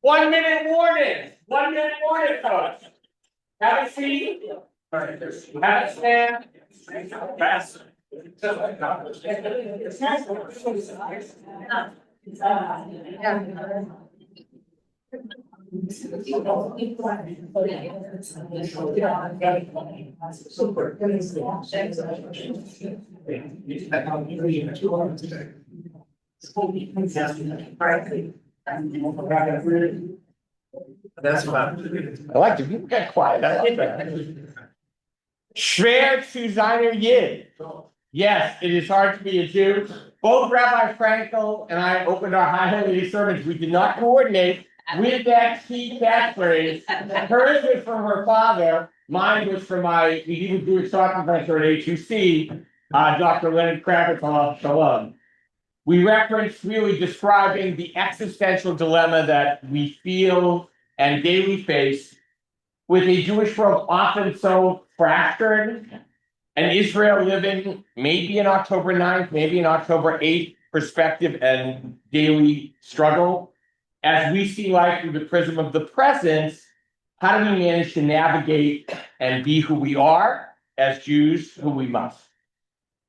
1 minute warning. 1 minute warning, folks. Have a seat. Have a stand. Pass. That's about it. I like it. People get quiet. I like that. Schwer zu seiner Yid. Yes, it is hard to be a Jew. Both Rabbi Frankel and I opened our high holy sermons. We did not coordinate with that key catchphrase. Hers was from her father. Mine was from my medieval Jewish thought professor at HUC, Dr. Leonard Kravitz, Shalom. We referenced really describing the existential dilemma that we feel and daily face with a Jewish world often so fractured, and Israel living maybe in October 9th, maybe in October 8th perspective and daily struggle. As we see life through the prism of the present, how do we manage to navigate and be who we are as Jews, who we must?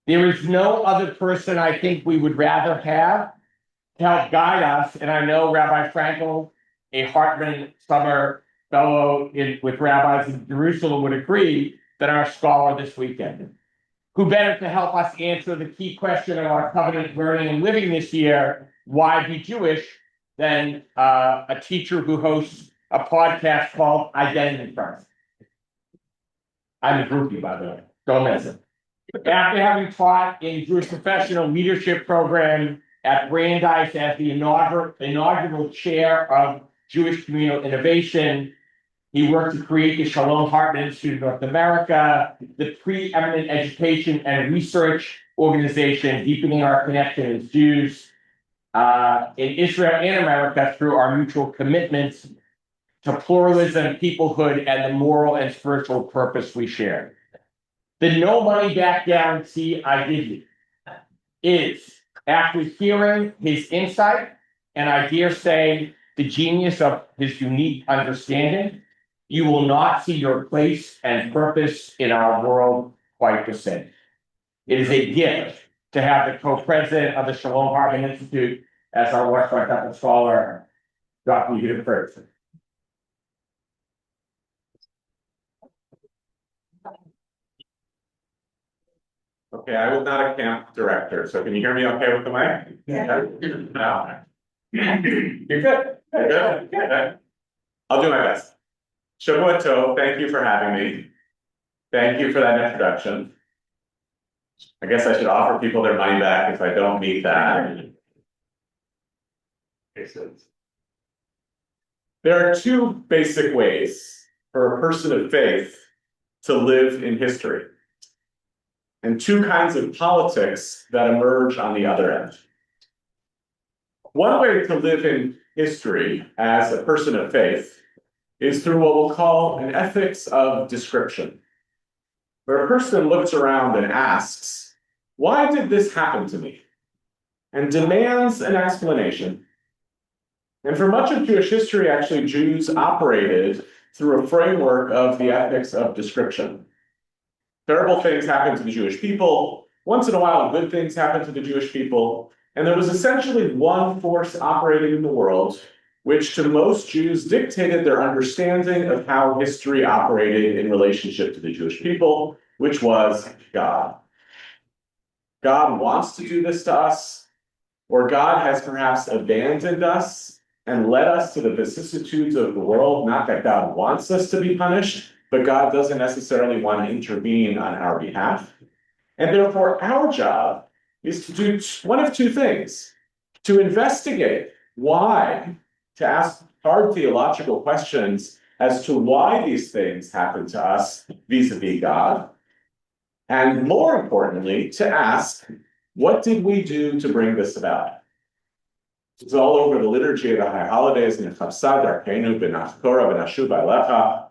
There is no other person I think we would rather have to help guide us, and I know Rabbi Frankel, a Hartman summer fellow with rabbis in Jerusalem, would agree, than our scholar this weekend. Who better to help us answer the key question of our covenant learning and living this year, why be Jewish, than a teacher who hosts a podcast called Identity First. I'm a groupie, by the way. Don't miss it. After having taught in Jewish Professional Leadership Program at Brandeis as the inaugural chair of Jewish Communal Innovation, he worked to create the Shalom Hartman Institute of North America, the preeminent education and research organization, deepening our connection as Jews in Israel and America through our mutual commitments to pluralism, peoplehood, and the moral and spiritual purpose we share. The no money back guarantee I give you is, after hearing his insight, and I dare say the genius of his unique understanding, you will not see your place and purpose in our world quite the same. It is a gift to have the co-president of the Shalom Hartman Institute as our Larchmont Temple scholar, Dr. Yehuda Kurtzer. Okay, I was not a camp director, so can you hear me okay with the mic? Yeah. No. You're good. You're good. I'll do my best. Shavua Tov, thank you for having me. Thank you for that introduction. I guess I should offer people their money back if I don't meet that. There are two basic ways for a person of faith to live in history, and two kinds of politics that emerge on the other end. One way to live in history as a person of faith is through what we'll call an ethics of description, where a person looks around and asks, why did this happen to me? And demands an explanation. And for much of Jewish history, actually, Jews operated through a framework of the ethics of description. Terrible things happened to the Jewish people. Once in a while, good things happened to the Jewish people. And there was essentially one force operating in the world, which to most Jews dictated their understanding of how history operated in relationship to the Jewish people, which was God. God wants to do this to us, or God has perhaps abandoned us and led us to the vicissitudes of the world. Not that God wants us to be punished, but God doesn't necessarily want to intervene on our behalf. And therefore, our job is to do one of two things: to investigate why, to ask hard theological questions as to why these things happen to us vis-a-vis God, and more importantly, to ask, what did we do to bring this about? It's all over the liturgy of the high holidays, and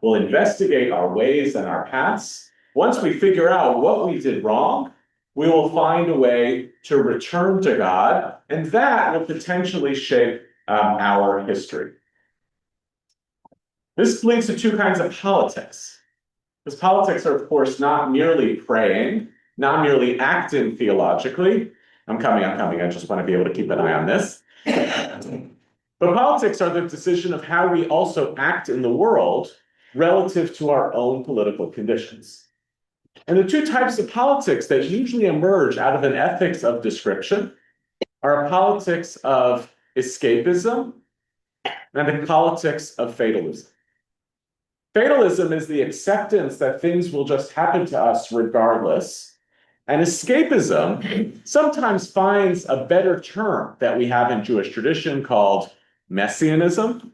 We'll investigate our ways and our paths, Once we figure out what we did wrong, we will find a way to return to God, and that will potentially shape our history. This leads to two kinds of politics. Because politics are, of course, not merely praying, not merely acting theologically. I'm coming. I just want to be able to keep an eye on this. But politics are the decision of how we also act in the world relative to our own political conditions. And the two types of politics that usually emerge out of an ethics of description are a politics of escapism and a politics of fatalism. Fatalism is the acceptance that things will just happen to us regardless. And escapism sometimes finds a better term that we have in Jewish tradition called messianism.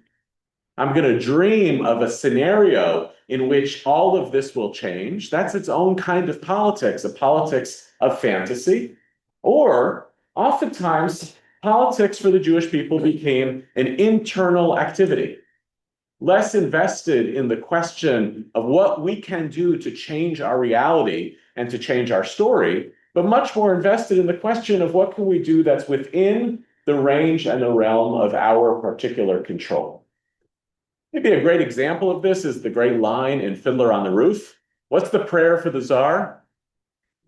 I'm going to dream of a scenario in which all of this will change. That's its own kind of politics, a politics of fantasy. Or oftentimes, politics for the Jewish people became an internal activity, less invested in the question of what we can do to change our reality and to change our story, but much more invested in the question of what can we do that's within the range and the realm of our particular control. Maybe a great example of this is the great line in Fiddler on the Roof. What's the prayer for the Tsar?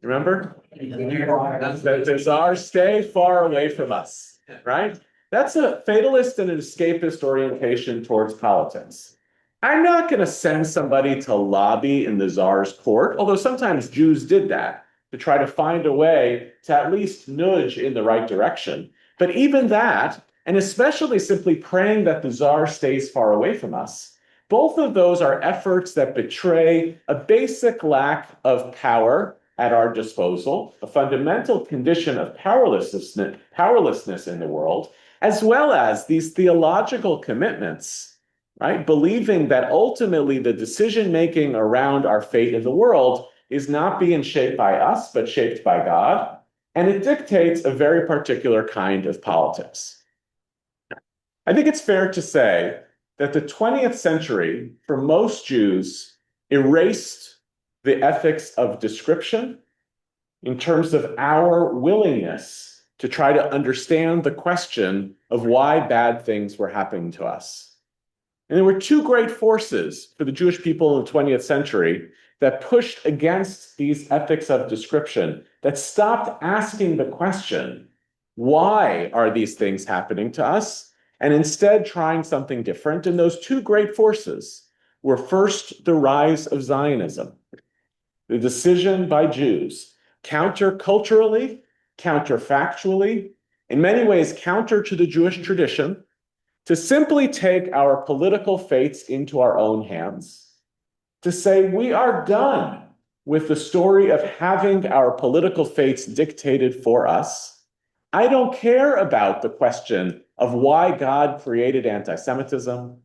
Remember? That the Tsar stay far away from us, right? That's a fatalist and an escapist orientation towards politics. I'm not going to send somebody to lobby in the Tsar's court, although sometimes Jews did that to try to find a way to at least nudge in the right direction. But even that, and especially simply praying that the Tsar stays far away from us, both of those are efforts that betray a basic lack of power at our disposal, a fundamental condition of powerlessness in the world, as well as these theological commitments, right? Believing that ultimately the decision-making around our fate in the world is not being shaped by us, but shaped by God. And it dictates a very particular kind of politics. I think it's fair to say that the 20th century, for most Jews, erased the ethics of description in terms of our willingness to try to understand the question of why bad things were happening to us. And there were two great forces for the Jewish people in the 20th century that pushed against these ethics of description, that stopped asking the question, why are these things happening to us? And instead trying something different. And those two great forces were first the rise of Zionism, the decision by Jews, counterculturally, counterfactually, in many ways counter to the Jewish tradition, to simply take our political fates into our own hands, to say we are done with the story of having our political fates dictated for us. I don't care about the question of why God created anti-Semitism.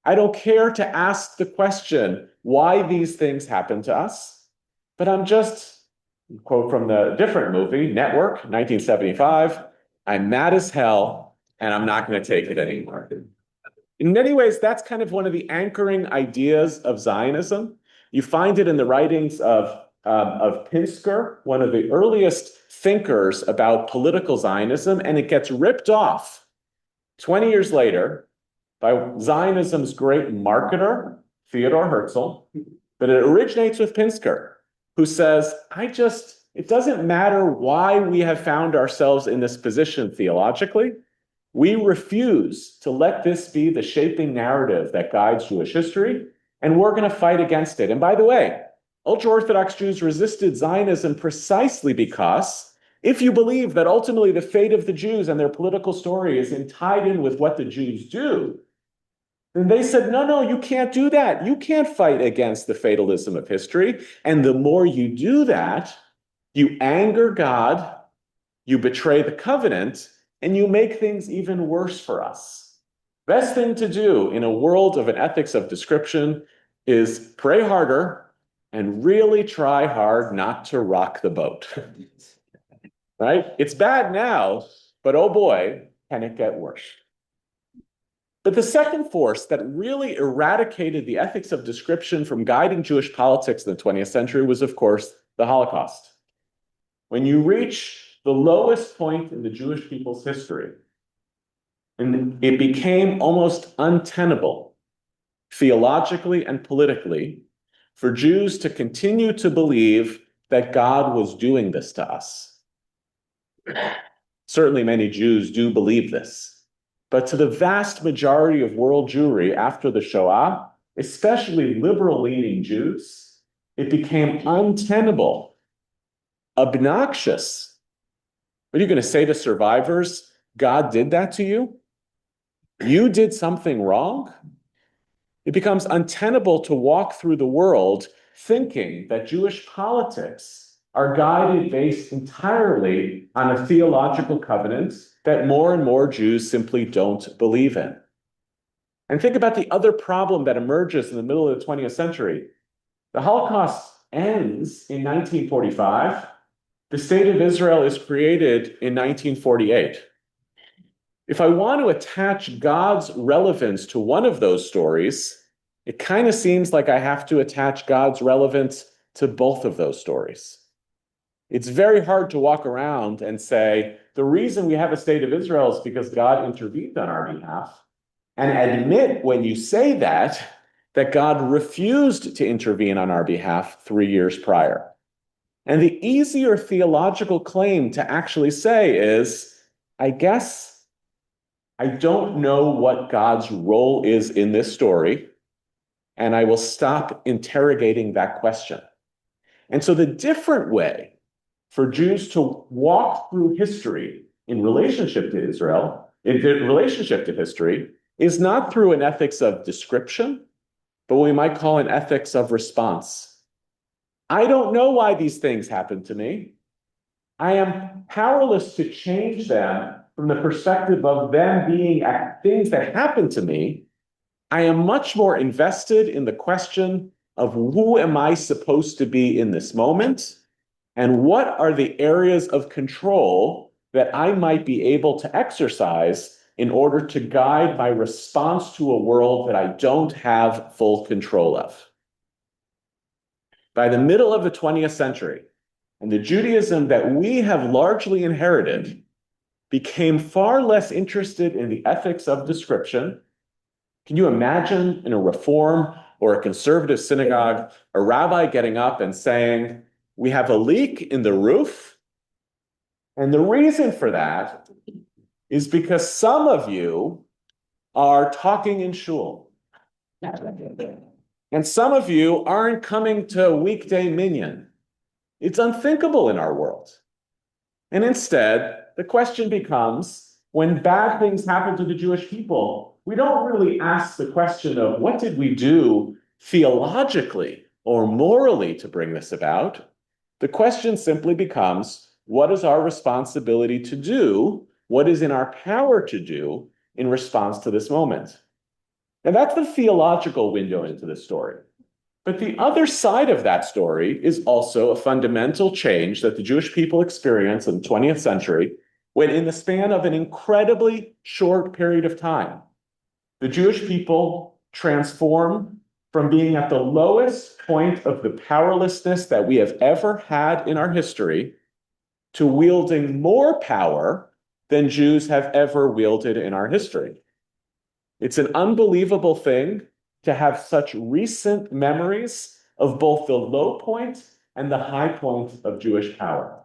I don't care to ask the question why these things happen to us, but I'm just, quote from the different movie, Network, 1975, I'm mad as hell and I'm not going to take it anymore. In many ways, that's kind of one of the anchoring ideas of Zionism. You find it in the writings of Pinsker, one of the earliest thinkers about political Zionism, and it gets ripped off 20 years later by Zionism's great marketer, Theodor Herzl, but it originates with Pinsker, who says, it doesn't matter why we have found ourselves in this position theologically. We refuse to let this be the shaping narrative that guides Jewish history, and we're going to fight against it. And by the way, ultra-Orthodox Jews resisted Zionism precisely because if you believe that ultimately the fate of the Jews and their political story is tied in with what the Jews do, then they said, no, you can't do that. You can't fight against the fatalism of history. And the more you do that, you anger God, you betray the covenant, and you make things even worse for us. Best thing to do in a world of an ethics of description is pray harder and really try hard not to rock the boat. Right? It's bad now, but oh boy, can it get worse. But the second force that really eradicated the ethics of description from guiding Jewish politics in the 20th century was, of course, the Holocaust. When you reach the lowest point in the Jewish people's history, and it became almost untenable, theologically and politically, for Jews to continue to believe that God was doing this to us. Certainly many Jews do believe this. But to the vast majority of world Jewry after the Shoah, especially liberal-leaning Jews, it became untenable, obnoxious. What are you going to say to survivors? God did that to you? You did something wrong? It becomes untenable to walk through the world thinking that Jewish politics are guided based entirely on a theological covenant that more and more Jews simply don't believe in. And think about the other problem that emerges in the middle of the 20th century. The Holocaust ends in 1945. The State of Israel is created in 1948. If I want to attach God's relevance to one of those stories, it kind of seems like I have to attach God's relevance to both of those stories. It's very hard to walk around and say, the reason we have a State of Israel is because God intervened on our behalf, and admit when you say that God refused to intervene on our behalf 3 years prior. And the easier theological claim to actually say is, I guess I don't know what God's role is in this story, and I will stop interrogating that question. And so the different way for Jews to walk through history in relationship to Israel, in relationship to history, is not through an ethics of description, but what we might call an ethics of response. I don't know why these things happen to me. I am powerless to change them from the perspective of them being things that happen to me. I am much more invested in the question of who am I supposed to be in this moment, and what are the areas of control that I might be able to exercise in order to guide my response to a world that I don't have full control of. By the middle of the 20th century, and the Judaism that we have largely inherited became far less interested in the ethics of description. Can you imagine in a Reform or a conservative synagogue, a rabbi getting up and saying, we have a leak in the roof, and the reason for that is because some of you are talking in shul, and some of you aren't coming to weekday minyan. It's unthinkable in our world. And instead, the question becomes, when bad things happen to the Jewish people, we don't really ask the question of what did we do theologically or morally to bring this about? The question simply becomes, what is our responsibility to do? What is in our power to do in response to this moment? And that's the theological window into the story. But the other side of that story is also a fundamental change that the Jewish people experienced in the 20th century, when in the span of an incredibly short period of time, the Jewish people transformed from being at the lowest point of the powerlessness that we have ever had in our history to wielding more power than Jews have ever wielded in our history. It's an unbelievable thing to have such recent memories of both the low point and the high point of Jewish power.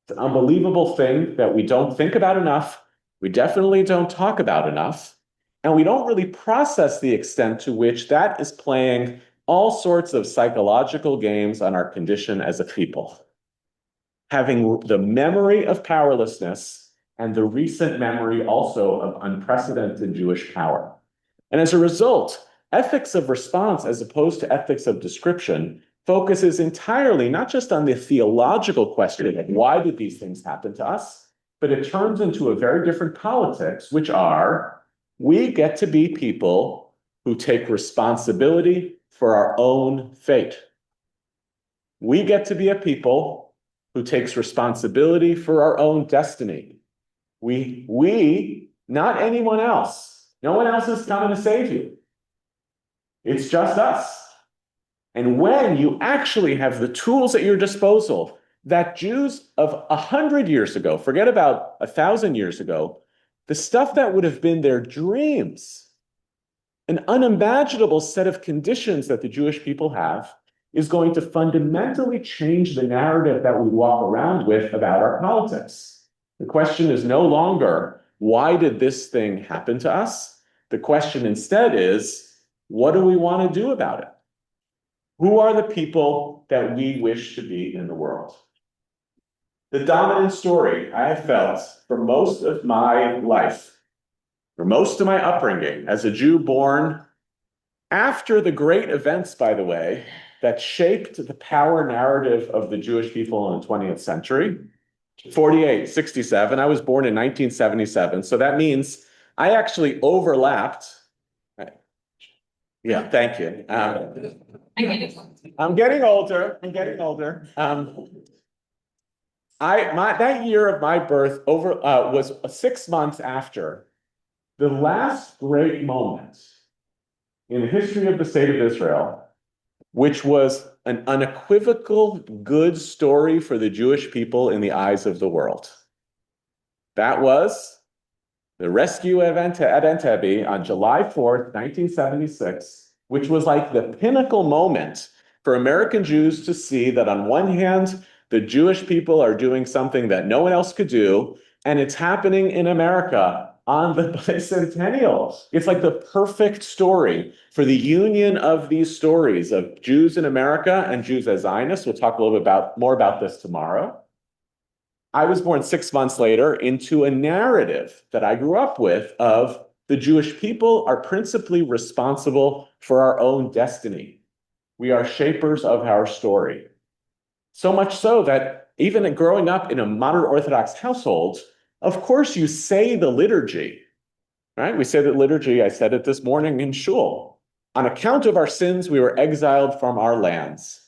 It's an unbelievable thing that we don't think about enough, we definitely don't talk about enough, and we don't really process the extent to which that is playing all sorts of psychological games on our condition as a people. Having the memory of powerlessness and the recent memory also of unprecedented Jewish power. And as a result, ethics of response, as opposed to ethics of description, focuses entirely not just on the theological question of why did these things happen to us, but it turns into a very different politics, which are, we get to be people who take responsibility for our own fate. We get to be a people who takes responsibility for our own destiny. We, not anyone else. No one else is coming to save you. It's just us. And when you actually have the tools at your disposal that Jews of 100 years ago, forget about 1,000 years ago, the stuff that would have been their dreams, an unimaginable set of conditions that the Jewish people have, is going to fundamentally change the narrative that we walk around with about our politics. The question is no longer, why did this thing happen to us? The question instead is, what do we want to do about it? Who are the people that we wish to be in the world? The dominant story I have felt for most of my life, for most of my upbringing as a Jew born after the great events, by the way, that shaped the power narrative of the Jewish people in the 20th century, 48, 67. I was born in 1977. So that means I actually overlapped. Yeah, thank you. I'm getting older. That year of my birth was 6 months after the last great moment in the history of the state of Israel, which was an unequivocal good story for the Jewish people in the eyes of the world. That was the rescue event at Entebbe on July 4th, 1976, which was like the pinnacle moment for American Jews to see that on one hand, the Jewish people are doing something that no one else could do, and it's happening in America on the bicentennial. It's like the perfect story for the union of these stories of Jews in America and Jews as Zionists. We'll talk a little bit more about this tomorrow. I was born 6 months later into a narrative that I grew up with of the Jewish people are principally responsible for our own destiny. We are shapers of our story. So much so that even growing up in a modern Orthodox household, of course you say the liturgy, right? We say the liturgy, I said it this morning in shul. On account of our sins, we were exiled from our lands.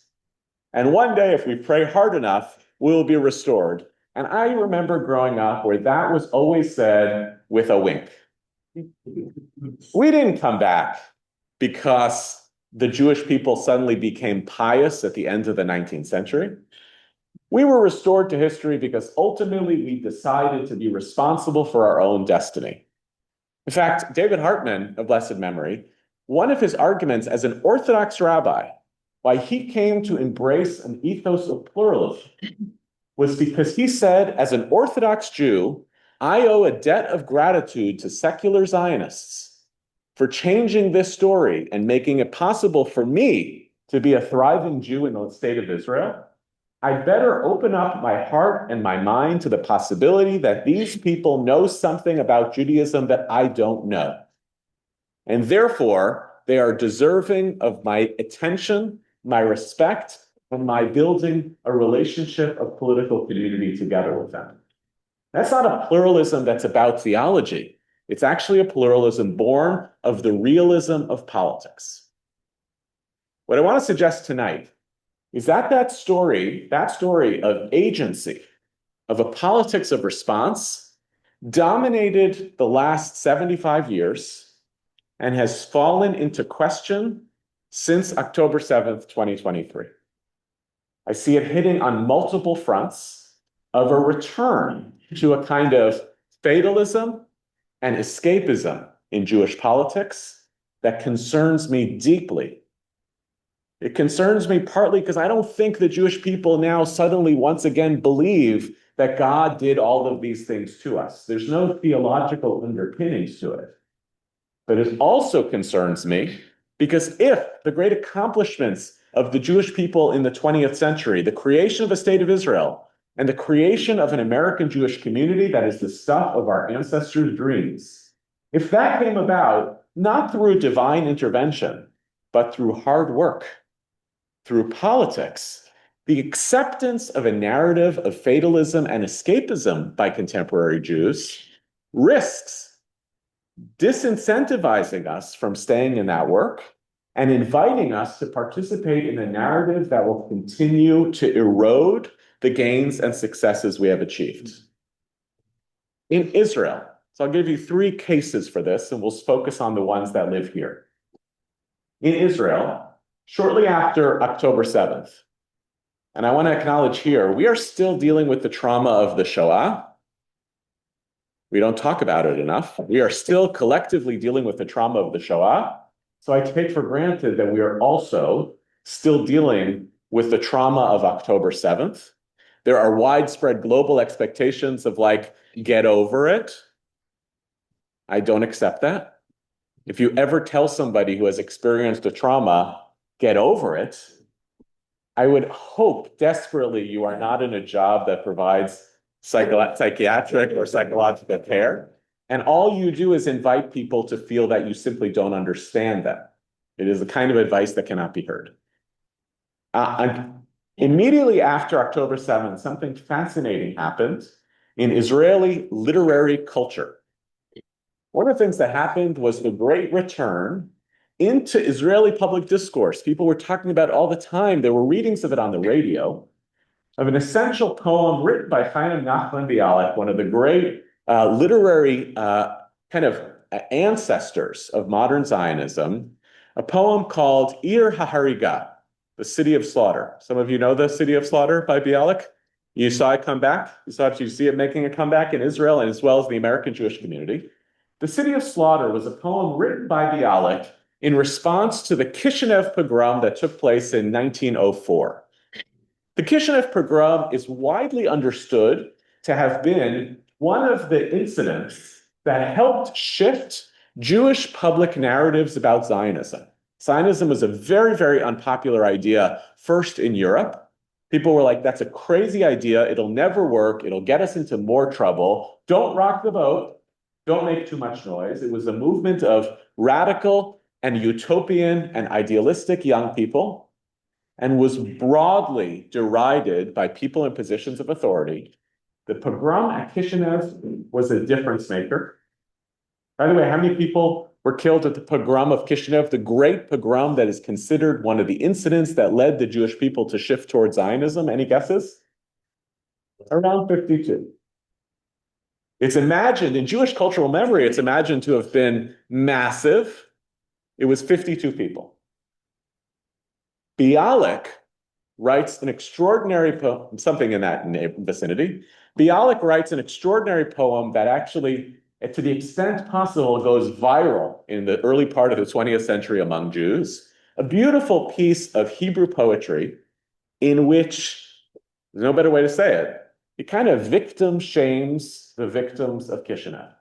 And one day, if we pray hard enough, we'll be restored. And I remember growing up where that was always said with a wink. We didn't come back because the Jewish people suddenly became pious at the end of the 19th century. We were restored to history because ultimately we decided to be responsible for our own destiny. In fact, David Hartman of blessed memory, one of his arguments as an Orthodox rabbi, why he came to embrace an ethos of pluralism, was because he said, as an Orthodox Jew, I owe a debt of gratitude to secular Zionists for changing this story and making it possible for me to be a thriving Jew in the state of Israel. I better open up my heart and my mind to the possibility that these people know something about Judaism that I don't know. And therefore, they are deserving of my attention, my respect, and my building a relationship of political community together with them. That's not a pluralism that's about theology. It's actually a pluralism born of the realism of politics. What I want to suggest tonight is that story of agency, of a politics of response, dominated the last 75 years and has fallen into question since October 7th, 2023. I see it hitting on multiple fronts of a return to a kind of fatalism and escapism in Jewish politics that concerns me deeply. It concerns me partly because I don't think the Jewish people now suddenly once again believe that God did all of these things to us. There's no theological underpinnings to it. But it also concerns me because if the great accomplishments of the Jewish people in the 20th century, the creation of a state of Israel, and the creation of an American Jewish community that is the stuff of our ancestors' dreams, if that came about not through divine intervention, but through hard work, through politics, the acceptance of a narrative of fatalism and escapism by contemporary Jews risks disincentivizing us from staying in that work and inviting us to participate in a narrative that will continue to erode the gains and successes we have achieved. In Israel, So I'll give you three cases for this, and we'll focus on the ones that live here. In Israel, shortly after October 7th, and I want to acknowledge here, we are still dealing with the trauma of the Shoah. We don't talk about it enough. We are still collectively dealing with the trauma of the Shoah. So I take for granted that we are also still dealing with the trauma of October 7th. There are widespread global expectations of like, get over it. I don't accept that. If you ever tell somebody who has experienced a trauma, get over it, I would hope desperately you are not in a job that provides psychiatric or psychological care. And all you do is invite people to feel that you simply don't understand them. It is the kind of advice that cannot be heard. Immediately after October 7th, something fascinating happened in Israeli literary culture. One of the things that happened was the great return into Israeli public discourse. People were talking about it all the time. There were readings of it on the radio, of an essential poem written by Chaim Nachman Bialik, one of the great literary kind of ancestors of modern Zionism, a poem called Ir HaHariga, the City of Slaughter. Some of you know the City of Slaughter by Bialik. You saw it come back. You see it making a comeback in Israel and as well as the American Jewish community. The City of Slaughter was a poem written by Bialik in response to the Kishinev pogrom that took place in 1904. The Kishinev pogrom is widely understood to have been one of the incidents that helped shift Jewish public narratives about Zionism. Zionism was a very, very unpopular idea, first in Europe. People were like, that's a crazy idea. It'll never work. It'll get us into more trouble. Don't rock the boat. Don't make too much noise. It was a movement of radical and utopian and idealistic young people, and was broadly derided by people in positions of authority. The pogrom at Kishinev was a difference maker. By the way, how many people were killed at the pogrom of Kishinev, the great pogrom that is considered one of the incidents that led the Jewish people to shift towards Zionism? Any guesses? Around 52. It's imagined, in Jewish cultural memory, it's imagined to have been massive. It was 52 people. Bialik writes an extraordinary poem, something in that vicinity. Bialik writes an extraordinary poem that actually, to the extent possible, goes viral in the early part of the 20th century among Jews. A beautiful piece of Hebrew poetry in which, there's no better way to say it, he kind of victim shames the victims of Kishinev.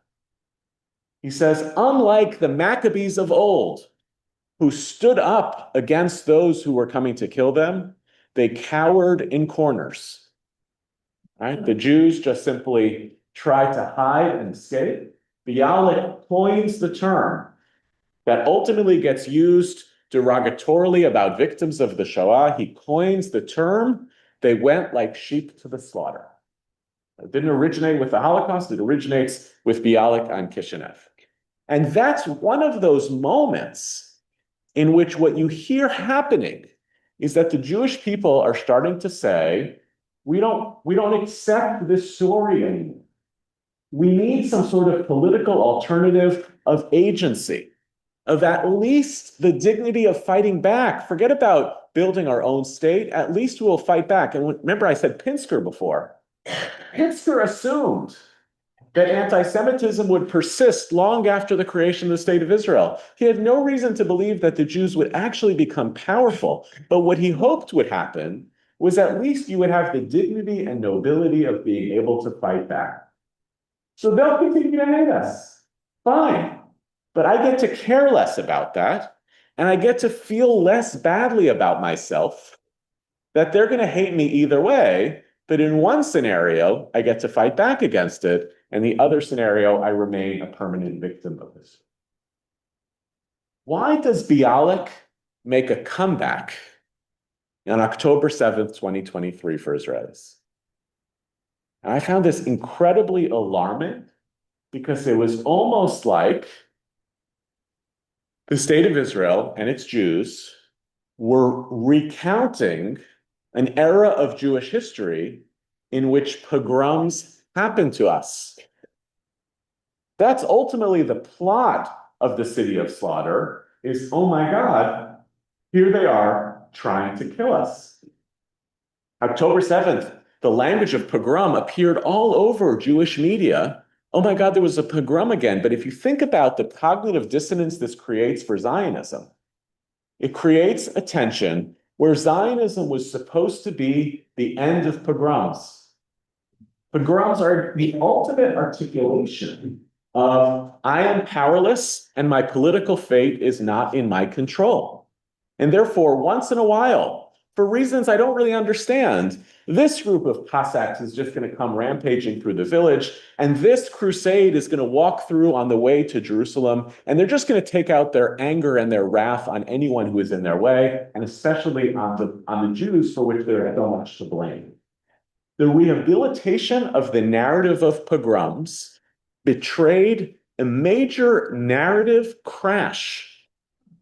He says, unlike the Maccabees of old, who stood up against those who were coming to kill them, they cowered in corners. Right? The Jews just simply tried to hide and escape. Bialik coins the term that ultimately gets used derogatorily about victims of the Shoah. He coins the term, they went like sheep to the slaughter. It didn't originate with the Holocaust, it originates with Bialik on Kishinev. And that's one of those moments in which what you hear happening is that the Jewish people are starting to say, we don't accept this story anymore. We need some sort of political alternative of agency, of at least the dignity of fighting back. Forget about building our own state, at least we'll fight back. And remember I said Pinsker before. Pinsker assumed that anti-Semitism would persist long after the creation of the State of Israel. He had no reason to believe that the Jews would actually become powerful, but what he hoped would happen was at least you would have the dignity and nobility of being able to fight back. So they'll continue to hate us. Fine. But I get to care less about that, and I get to feel less badly about myself that they're going to hate me either way. But in one scenario, I get to fight back against it. And the other scenario, I remain a permanent victim of this. Why does Bialik make a comeback on October 7th, 2023 for Israelis? And I found this incredibly alarming because it was almost like the state of Israel and its Jews were recounting an era of Jewish history in which pogroms happened to us. That's ultimately the plot of the city of slaughter is, oh my God, here they are trying to kill us. October 7th, the language of pogrom appeared all over Jewish media. Oh my God, there was a pogrom again. But if you think about the cognitive dissonance this creates for Zionism, it creates a tension where Zionism was supposed to be the end of pogroms. Pogroms are the ultimate articulation of I am powerless and my political fate is not in my control. And therefore, once in a while, for reasons I don't really understand, this group of Cossacks is just going to come rampaging through the village, and this crusade is going to walk through on the way to Jerusalem, and they're just going to take out their anger and their wrath on anyone who is in their way, and especially on the Jews for which there is so much to blame. The rehabilitation of the narrative of pogroms betrayed a major narrative crash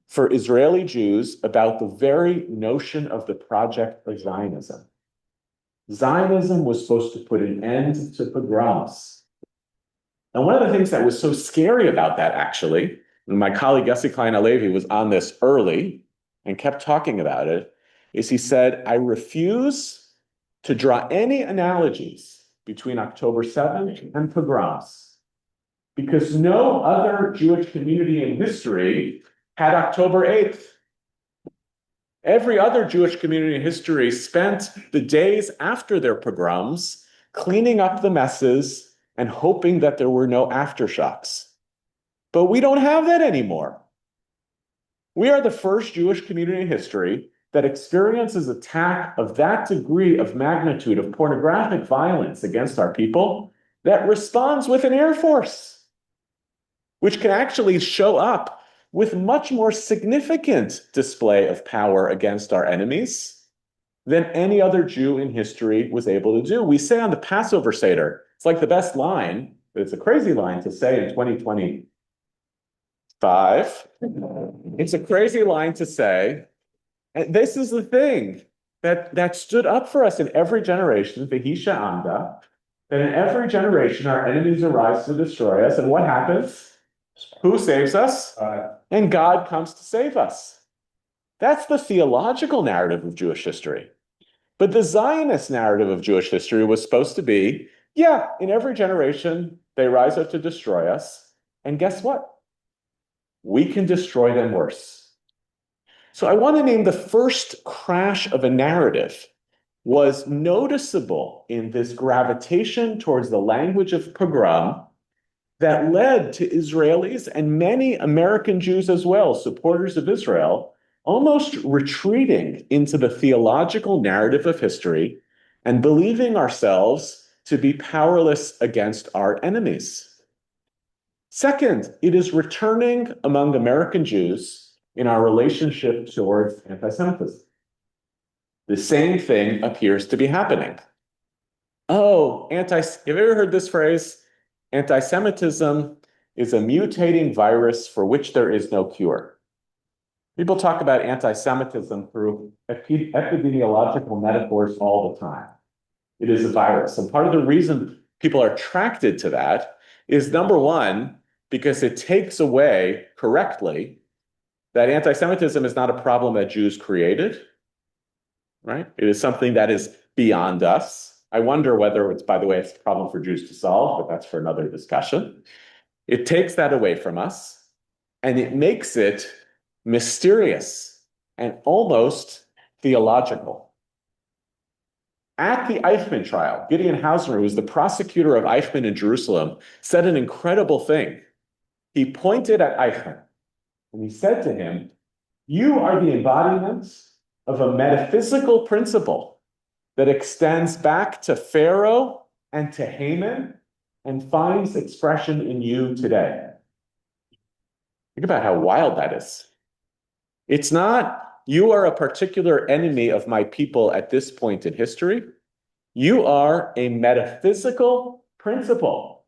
for Israeli Jews about the very notion of the project of Zionism. Zionism was supposed to put an end to pogroms. And one of the things that was so scary about that, actually, and my colleague Yossi Klein Halevi was on this early and kept talking about it, is he said, I refuse to draw any analogies between October 7th and pogroms, because no other Jewish community in history had October 8th. Every other Jewish community in history spent the days after their pogroms cleaning up the messes and hoping that there were no aftershocks. But we don't have that anymore. We are the first Jewish community in history that experiences attack of that degree of magnitude of pornographic violence against our people that responds with an air force, which can actually show up with much more significant display of power against our enemies than any other Jew in history was able to do. We say on the Passover Seder, it's like the best line, but it's a crazy line to say in 2025. It's a crazy line to say. And this is the thing that stood up for us in every generation, V'hi she'amda, that in every generation our enemies arise to destroy us. And what happens? Who saves us? And God comes to save us. That's the theological narrative of Jewish history. But the Zionist narrative of Jewish history was supposed to be, yeah, in every generation, they rise up to destroy us. And guess what? We can destroy them worse. So I want to name the first crash of a narrative was noticeable in this gravitation towards the language of pogrom that led to Israelis and many American Jews as well, supporters of Israel, almost retreating into the theological narrative of history and believing ourselves to be powerless against our enemies. Second, it is returning among American Jews in our relationship towards anti-Semitism. The same thing appears to be happening. Oh, have you ever heard this phrase? Anti-Semitism is a mutating virus for which there is no cure. People talk about anti-Semitism through epidemiological metaphors all the time. It is a virus. And part of the reason people are attracted to that is, number one, because it takes away correctly that anti-Semitism is not a problem that Jews created, right? It is something that is beyond us. I wonder whether it's, by the way, it's a problem for Jews to solve, but that's for another discussion. It takes that away from us, and it makes it mysterious and almost theological. At the Eichmann trial, Gideon Hausner, who was the prosecutor of Eichmann in Jerusalem, said an incredible thing. He pointed at Eichmann, and he said to him, you are the embodiment of a metaphysical principle that extends back to Pharaoh and to Haman and finds expression in you today. Think about how wild that is. It's not, you are a particular enemy of my people at this point in history. You are a metaphysical principle.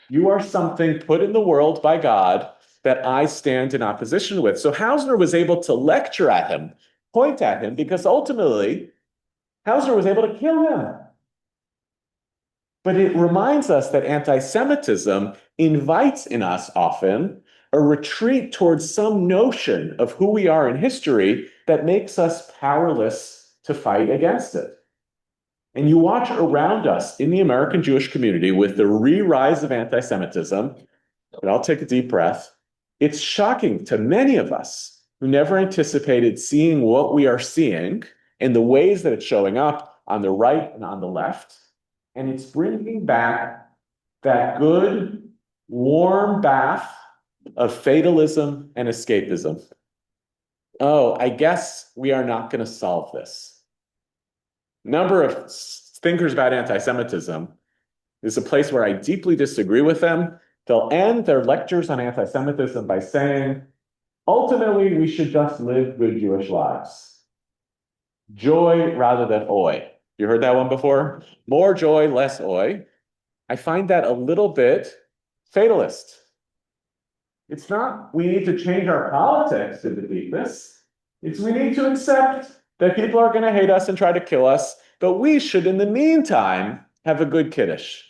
You are something put in the world by God that I stand in opposition with. So Hausner was able to lecture at him, point at him, because ultimately Hausner was able to kill him. But it reminds us that anti-Semitism invites in us often a retreat towards some notion of who we are in history that makes us powerless to fight against it. And you watch around us in the American Jewish community with the re-rise of anti-Semitism, and I'll take a deep breath. It's shocking to many of us who never anticipated seeing what we are seeing in the ways that it's showing up on the right and on the left. And it's bringing back that good, warm bath of fatalism and escapism. Oh, I guess we are not going to solve this. Number of thinkers about anti-Semitism is a place where I deeply disagree with them. They'll end their lectures on anti-Semitism by saying, ultimately, we should just live good Jewish lives. Joy rather than oi. You heard that one before? More joy, less oi. I find that a little bit fatalist. It's not we need to change our politics to defeat this. It's we need to accept that people are going to hate us and try to kill us, but we should, in the meantime, have a good Kiddush.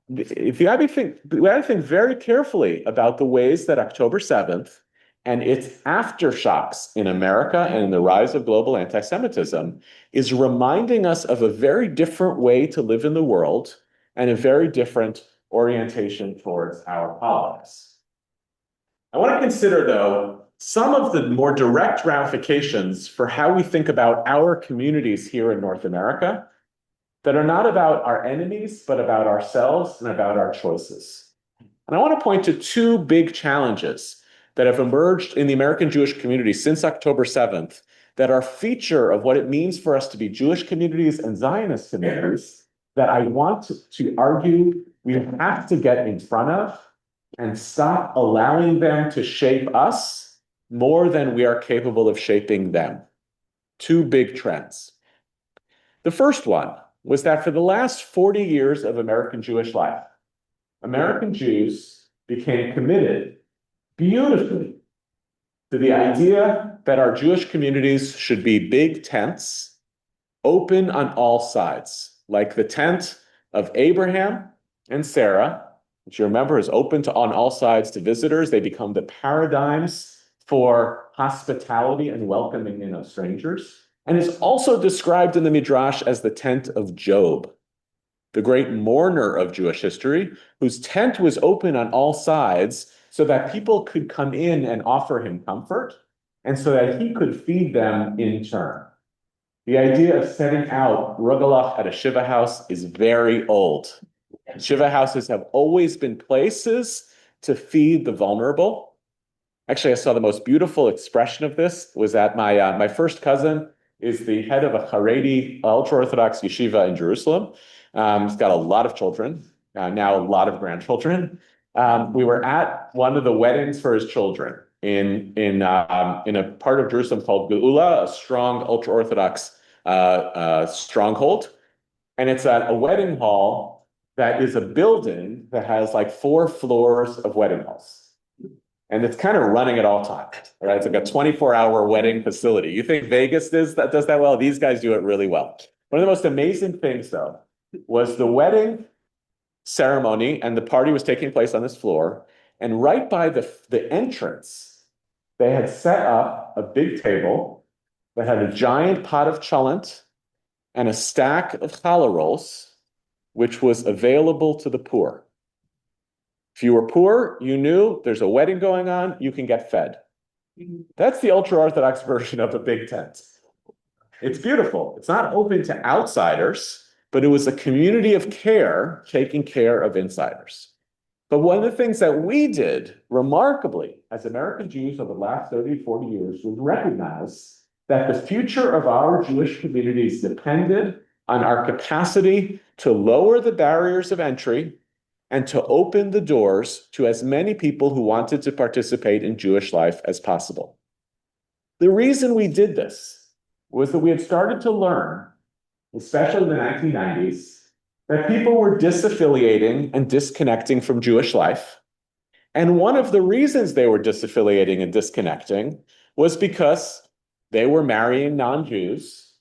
If you gotta we gotta think very carefully about the ways that October 7th and its aftershocks in America and in the rise of global anti-Semitism is reminding us of a very different way to live in the world and a very different orientation towards our politics. I want to consider, though, some of the more direct ramifications for how we think about our communities here in North America that are not about our enemies, but about ourselves and about our choices. And I want to point to two big challenges that have emerged in the American Jewish community since October 7th that are feature of what it means for us to be Jewish communities and Zionist communities that I want to argue we have to get in front of and stop allowing them to shape us more than we are capable of shaping them. Two big trends. The first one was that for the last 40 years of American Jewish life, American Jews became committed beautifully to the idea that our Jewish communities should be big tents, open on all sides, like the tent of Abraham and Sarah, which you remember is open on all sides to visitors. They become the paradigms for hospitality and welcoming in of strangers. And is also described in the Midrash as the tent of Job, the great mourner of Jewish history, whose tent was open on all sides so that people could come in and offer him comfort, and so that he could feed them in turn. The idea of setting out rugelach at a shiva house is very old. Shiva houses have always been places to feed the vulnerable. Actually, I saw the most beautiful expression of this was at my first cousin is the head of a Haredi ultra-Orthodox yeshiva in Jerusalem. He's got a lot of children, now a lot of grandchildren. We were at one of the weddings for his children in a part of Jerusalem called Geula, a strong ultra-Orthodox stronghold. And it's at a wedding hall that is a building that has like 4 floors of wedding halls. And it's kind of running at all times, right? It's like a 24-hour wedding facility. You think Vegas does that well? These guys do it really well. One of the most amazing things, though, was the wedding ceremony, and the party was taking place on this floor. And right by the entrance, they had set up a big table that had a giant pot of cholent and a stack of challah rolls, which was available to the poor. If you were poor, you knew there's a wedding going on, you can get fed. That's the ultra-Orthodox version of a big tent. It's beautiful. It's not open to outsiders, but it was a community of care taking care of insiders. But one of the things that we did remarkably as American Jews over the last 30, 40 years was recognize that the future of our Jewish communities depended on our capacity to lower the barriers of entry and to open the doors to as many people who wanted to participate in Jewish life as possible. The reason we did this was that we had started to learn, especially in the 1990s, that people were disaffiliating and disconnecting from Jewish life. And one of the reasons they were disaffiliating and disconnecting was because they were marrying non-Jews,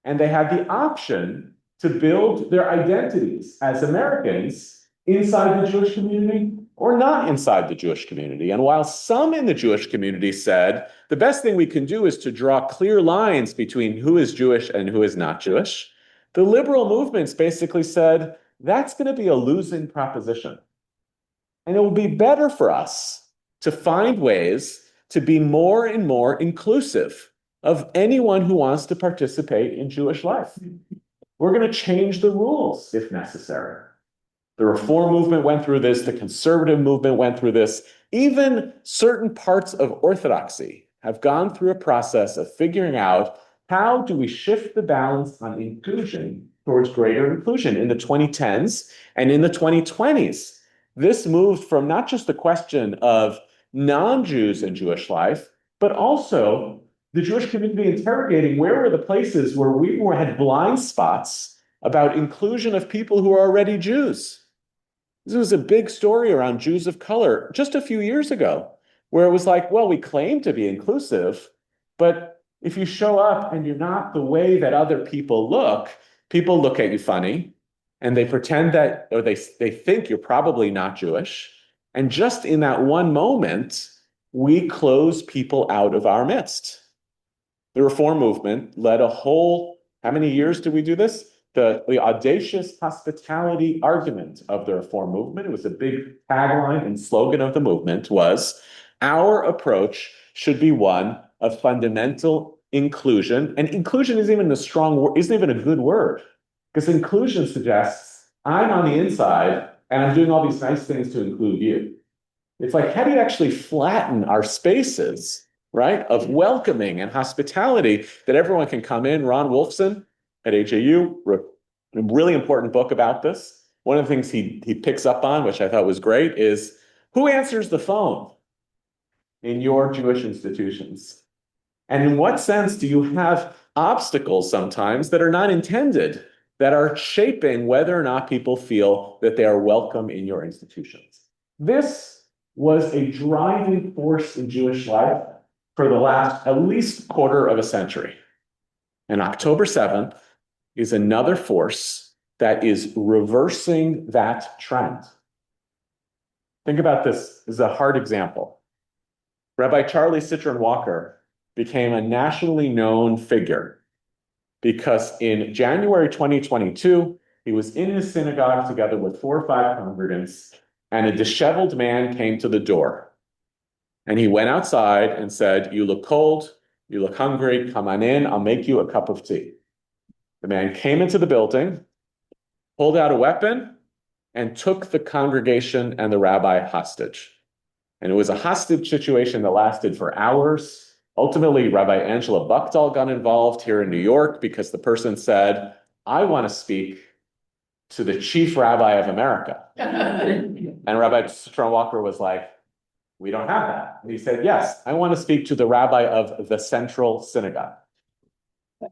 and they had the option to build their identities as Americans inside the Jewish community or not inside the Jewish community. And while some in the Jewish community said, the best thing we can do is to draw clear lines between who is Jewish and who is not Jewish, the liberal movements basically said, that's going to be a losing proposition. And it will be better for us to find ways to be more and more inclusive of anyone who wants to participate in Jewish life. We're going to change the rules if necessary. The Reform movement went through this. The conservative movement went through this. Even certain parts of Orthodoxy have gone through a process of figuring out how do we shift the balance on inclusion towards greater inclusion in the 2010s and in the 2020s. This moved from not just the question of non-Jews in Jewish life, but also the Jewish community interrogating where were the places where we had blind spots about inclusion of people who are already Jews. This was a big story around Jews of color just a few years ago, where it was like, well, we claim to be inclusive, but if you show up and you're not the way that other people look at you funny, and they pretend that, or they think you're probably not Jewish. And just in that one moment, we close people out of our midst. The Reform movement led a whole, how many years did we do this? The audacious hospitality argument of the Reform movement, it was a big tagline and slogan of the movement, was our approach should be one of fundamental inclusion. And inclusion isn't even isn't even a good word, because inclusion suggests I'm on the inside and I'm doing all these nice things to include you. It's like, how do you actually flatten our spaces, right, of welcoming and hospitality that everyone can come in? Ron Wolfson at HAU wrote a really important book about this. One of the things he picks up on, which I thought was great, is who answers the phone in your Jewish institutions? And in what sense do you have obstacles sometimes that are not intended, that are shaping whether or not people feel that they are welcome in your institutions? This was a driving force in Jewish life for the last at least quarter of a century. And October 7th is another force that is reversing that trend. Think about this as a hard example. Rabbi Charlie Citron Walker became a nationally known figure because in January 2022, he was in his synagogue together with 4 or 5 congregants, and a disheveled man came to the door. And he went outside and said, "You look cold, you look hungry, come on in, I'll make you a cup of tea." The man came into the building, pulled out a weapon, and took the congregation and the rabbi hostage. And it was a hostage situation that lasted for hours. Ultimately, Rabbi Angela Buchdahl got involved here in New York because the person said, "I want to speak to the chief rabbi of America." And Rabbi Citron Walker was like, "We don't have that." And he said, "Yes, I want to speak to the rabbi of the central synagogue."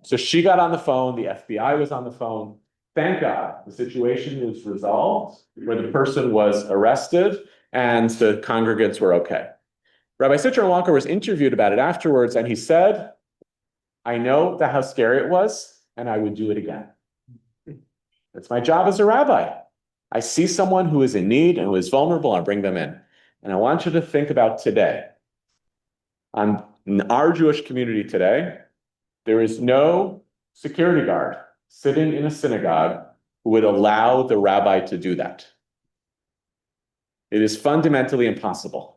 So she got on the phone, the FBI was on the phone. Thank God the situation was resolved, where the person was arrested and the congregants were okay. Rabbi Citron Walker was interviewed about it afterwards, and he said, "I know how scary it was, and I would do it again. It's my job as a rabbi. I see someone who is in need and who is vulnerable, I bring them in." And I want you to think about today. In our Jewish community today, there is no security guard sitting in a synagogue who would allow the rabbi to do that. It is fundamentally impossible.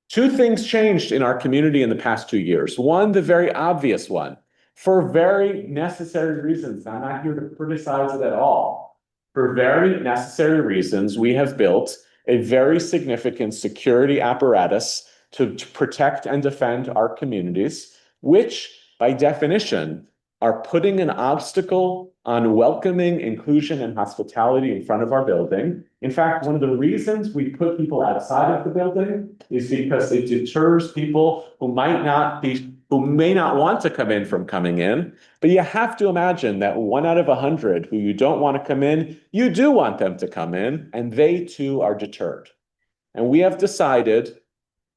2 things changed in our community in the past 2 years. One, the very obvious one, for very necessary reasons. I'm not here to criticize it at all. For very necessary reasons, we have built a very significant security apparatus to protect and defend our communities, which by definition are putting an obstacle on welcoming inclusion and hospitality in front of our building. In fact, one of the reasons we put people outside of the building is because it deters people who may not want to come in from coming in. But you have to imagine that 1 out of 100 who you don't want to come in, you do want them to come in, and they too are deterred. And we have decided,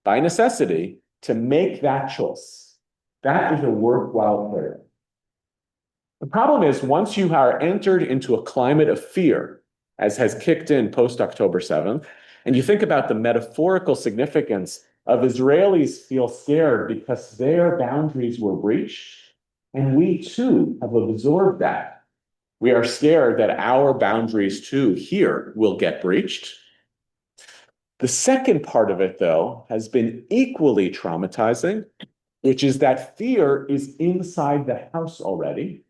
by necessity, to make that choice. That is a worthwhile prayer. The problem is once you are entered into a climate of fear, as has kicked in post-October 7th, and you think about the metaphorical significance of Israelis feel scared because their boundaries were breached, and we too have absorbed that. We are scared that our boundaries too here will get breached. The second part of it, though, has been equally traumatizing, which is that fear is inside the house already.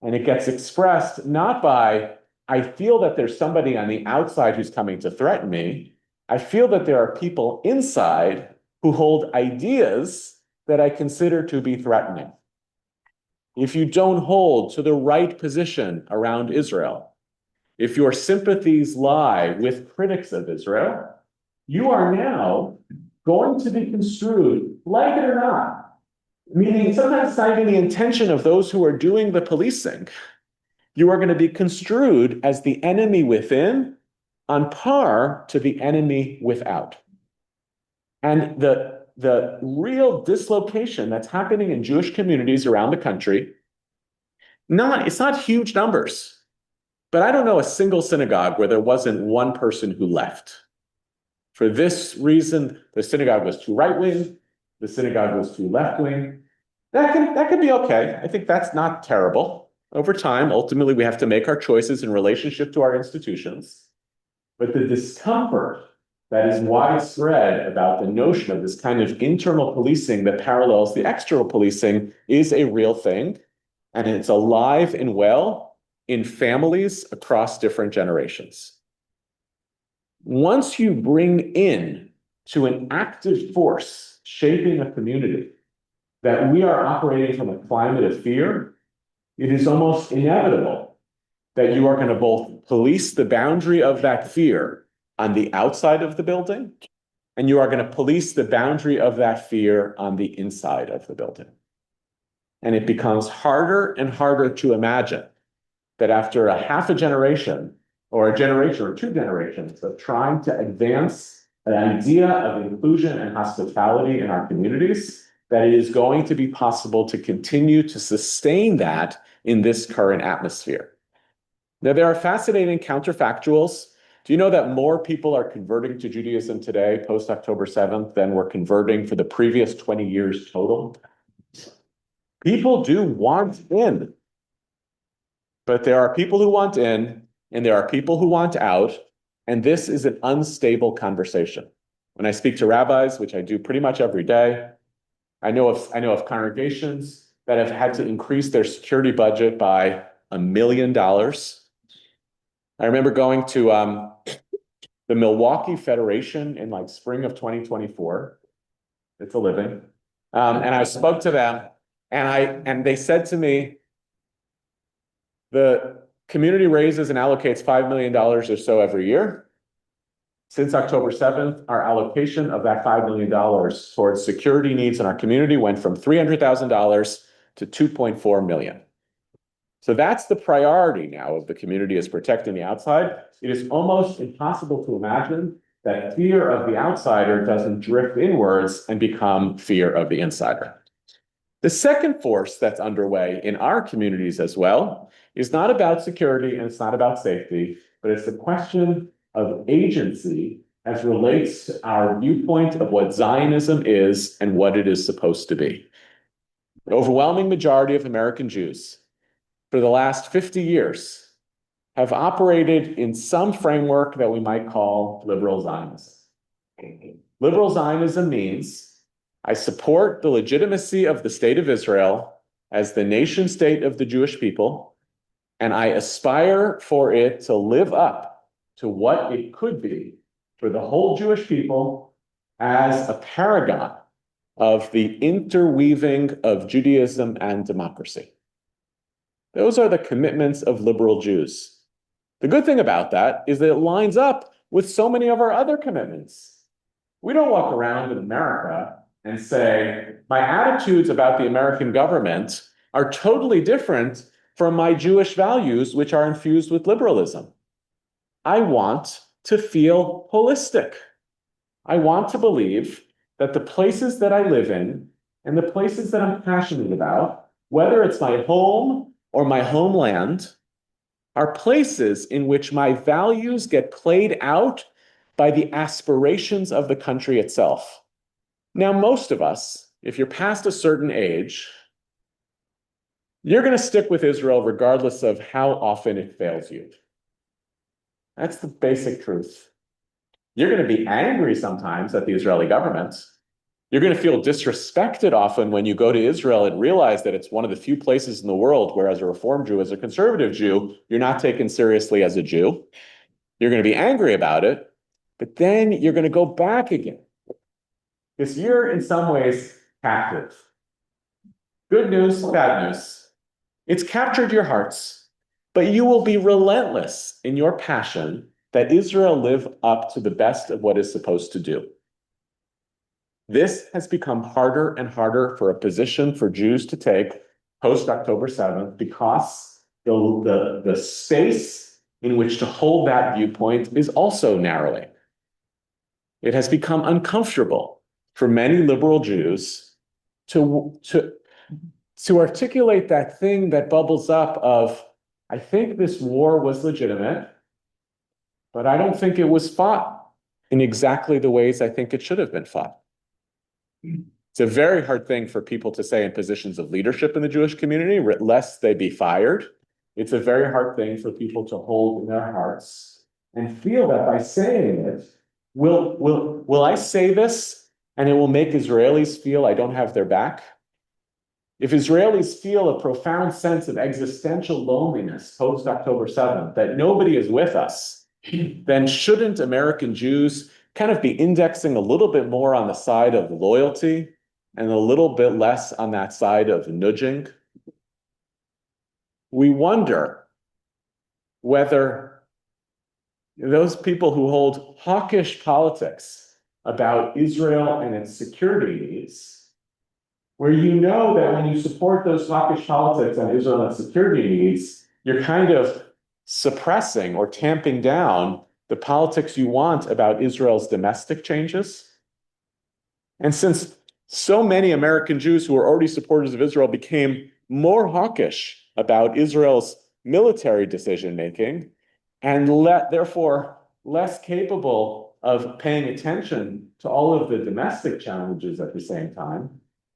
And it gets expressed not by, I feel that there's somebody on the outside who's coming to threaten me. I feel that there are people inside who hold ideas that I consider to be threatening. If you don't hold to the right position around Israel, if your sympathies lie with critics of Israel, you are now going to be construed, like it or not, meaning sometimes it's not even the intention of those who are doing the policing. You are going to be construed as the enemy within on par to the enemy without. And the real dislocation that's happening in Jewish communities around the country, it's not huge numbers, but I don't know a single synagogue where there wasn't one person who left. For this reason, the synagogue was too right-wing, the synagogue was too left-wing. That could be okay. I think that's not terrible. Over time, ultimately, we have to make our choices in relationship to our institutions. But the discomfort that is widespread about the notion of this kind of internal policing that parallels the external policing is a real thing. And it's alive and well in families across different generations. Once you bring in to an active force shaping a community that we are operating from a climate of fear, it is almost inevitable that you are going to both police the boundary of that fear on the outside of the building, and you are going to police the boundary of that fear on the inside of the building. And it becomes harder and harder to imagine that after a half a generation or a generation or two generations of trying to advance an idea of inclusion and hospitality in our communities, that it is going to be possible to continue to sustain that in this current atmosphere. Now, there are fascinating counterfactuals. Do you know that more people are converting to Judaism today, post-October 7th, than were converting for the previous 20 years total? People do want in, but there are people who want in, and there are people who want out, and this is an unstable conversation. When I speak to rabbis, which I do pretty much every day, I know of congregations that have had to increase their security budget by $1 million. I remember going to the Milwaukee Federation in like spring of 2024. It's a living. And I spoke to them, and they said to me, the community raises and allocates $5 million or so every year. Since October 7th, our allocation of that $5 million towards security needs in our community went from $300,000 to $2.4 million. So that's the priority now of the community, is protecting the outside. It is almost impossible to imagine that fear of the outsider doesn't drift inwards and become fear of the insider. The second force that's underway in our communities as well is not about security and it's not about safety, but it's the question of agency as relates to our viewpoint of what Zionism is and what it is supposed to be. The overwhelming majority of American Jews for the last 50 years have operated in some framework that we might call liberal Zionism. Liberal Zionism means I support the legitimacy of the state of Israel as the nation state of the Jewish people, and I aspire for it to live up to what it could be for the whole Jewish people as a paragon of the interweaving of Judaism and democracy. Those are the commitments of liberal Jews. The good thing about that is that it lines up with so many of our other commitments. We don't walk around in America and say, my attitudes about the American government are totally different from my Jewish values, which are infused with liberalism. I want to feel holistic. I want to believe that the places that I live in and the places that I'm passionate about, whether it's my home or my homeland are places in which my values get played out by the aspirations of the country itself. Now, most of us, if you're past a certain age, you're going to stick with Israel regardless of how often it fails you. That's the basic truth. You're going to be angry sometimes at the Israeli government. You're going to feel disrespected often when you go to Israel and realize that it's one of the few places in the world where, as a Reform Jew, as a conservative Jew, you're not taken seriously as a Jew. You're going to be angry about it, but then you're going to go back again. Because you're in some ways captive. Good news, bad news. It's captured your hearts, but you will be relentless in your passion that Israel live up to the best of what it's supposed to do. This has become harder and harder for a position for Jews to take post October 7th because the space in which to hold that viewpoint is also narrowing. It has become uncomfortable for many liberal Jews to articulate that thing that bubbles up of, I think this war was legitimate, but I don't think it was fought in exactly the ways I think it should have been fought. It's a very hard thing for people to say in positions of leadership in the Jewish community, lest they be fired. It's a very hard thing for people to hold in their hearts and feel that by saying it, will I say this and it will make Israelis feel I don't have their back? If Israelis feel a profound sense of existential loneliness post October 7th, that nobody is with us, then shouldn't American Jews kind of be indexing a little bit more on the side of loyalty and a little bit less on that side of nudging? We wonder whether those people who hold hawkish politics about Israel and its security needs, where you know that when you support those hawkish politics on Israel and security needs, you're kind of suppressing or tamping down the politics you want about Israel's domestic changes. And since so many American Jews who were already supporters of Israel became more hawkish about Israel's military decision-making and therefore less capable of paying attention to all of the domestic challenges at the same time,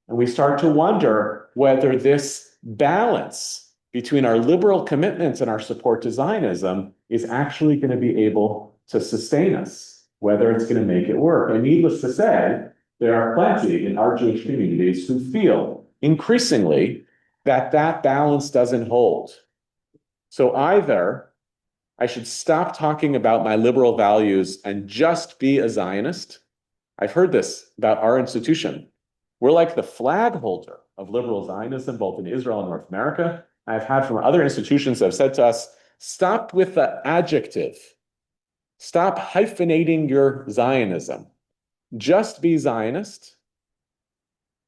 and we start to wonder whether this balance between our liberal commitments and our support to Zionism is actually going to be able to sustain us, whether it's going to make it work. And needless to say, there are plenty in our Jewish communities who feel increasingly that that balance doesn't hold. So either I should stop talking about my liberal values and just be a Zionist. I've heard this about our institution. We're like the flag holder of liberal Zionism, both in Israel and North America. I've had from other institutions that have said to us, stop with the adjective. Stop hyphenating your Zionism. Just be Zionist.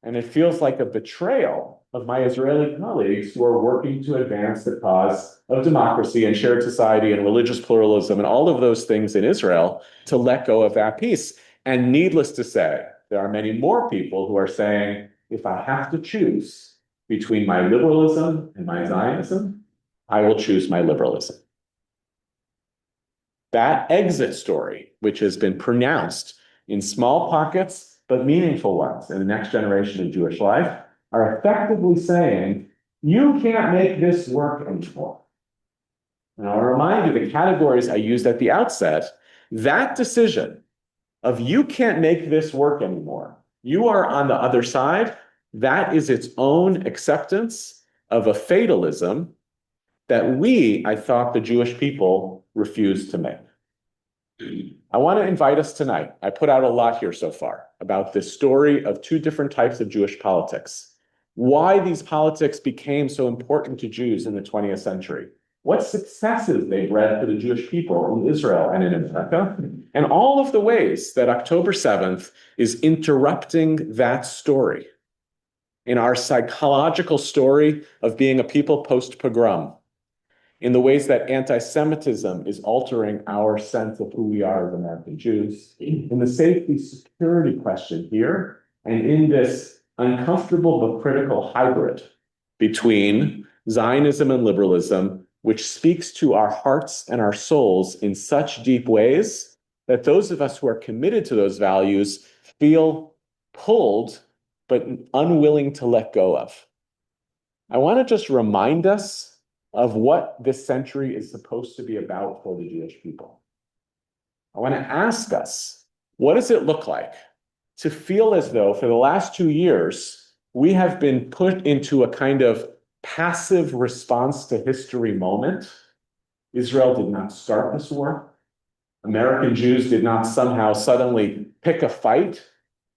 And it feels like a betrayal of my Israeli colleagues who are working to advance the cause of democracy and shared society and religious pluralism and all of those things in Israel to let go of that piece. And needless to say, there are many more people who are saying, if I have to choose between my liberalism and my Zionism, I will choose my liberalism. That exit story, which has been pronounced in small pockets, but meaningful ones in the next generation of Jewish life, are effectively saying, you can't make this work anymore. And I'll remind you the categories I used at the outset, that decision of you can't make this work anymore, you are on the other side, that is its own acceptance of a fatalism that I thought the Jewish people refused to make. I want to invite us tonight. I put out a lot here so far about this story of two different types of Jewish politics, why these politics became so important to Jews in the 20th century, what successes they bred for the Jewish people in Israel and in America, and all of the ways that October 7th is interrupting that story in our psychological story of being a people post-pogrom, in the ways that anti-Semitism is altering our sense of who we are as American Jews, in the safety security question here, and in this uncomfortable but critical hybrid between Zionism and liberalism, which speaks to our hearts and our souls in such deep ways that those of us who are committed to those values feel pulled but unwilling to let go of. I want to just remind us of what this century is supposed to be about for the Jewish people. I want to ask us, what does it look like to feel as though for the last 2 years, we have been put into a kind of passive response to history moment? Israel did not start this war. American Jews did not somehow suddenly pick a fight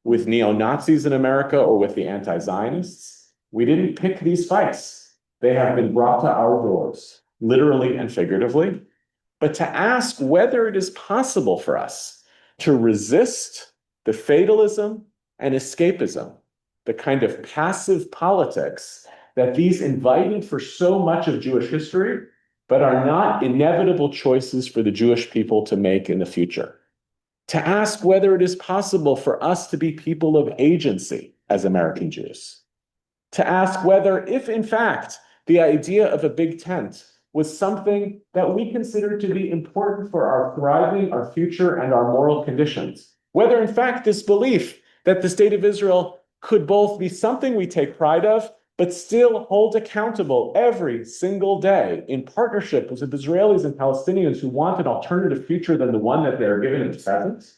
with neo-Nazis in America or with the anti-Zionists. We didn't pick these fights. They have been brought to our doors, literally and figuratively. But to ask whether it is possible for us to resist the fatalism and escapism, the kind of passive politics that these invited for so much of Jewish history, but are not inevitable choices for the Jewish people to make in the future. To ask whether it is possible for us to be people of agency as American Jews. To ask whether, if in fact, the idea of a big tent was something that we considered to be important for our thriving, our future, and our moral conditions. Whether in fact this belief that the state of Israel could both be something we take pride of, but still hold accountable every single day in partnership with Israelis and Palestinians who want an alternative future than the one that they're given in the present.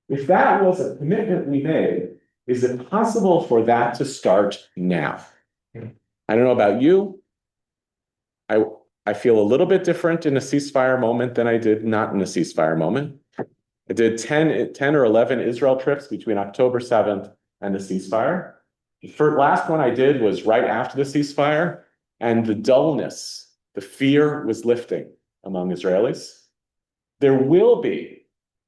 If that was a commitment we made, is it possible for that to start now? I don't know about you. I feel a little bit different in a ceasefire moment than I did not in a ceasefire moment. I did 10 or 11 Israel trips between October 7th and the ceasefire. The last one I did was right after the ceasefire, and the dullness, the fear was lifting among Israelis. There will be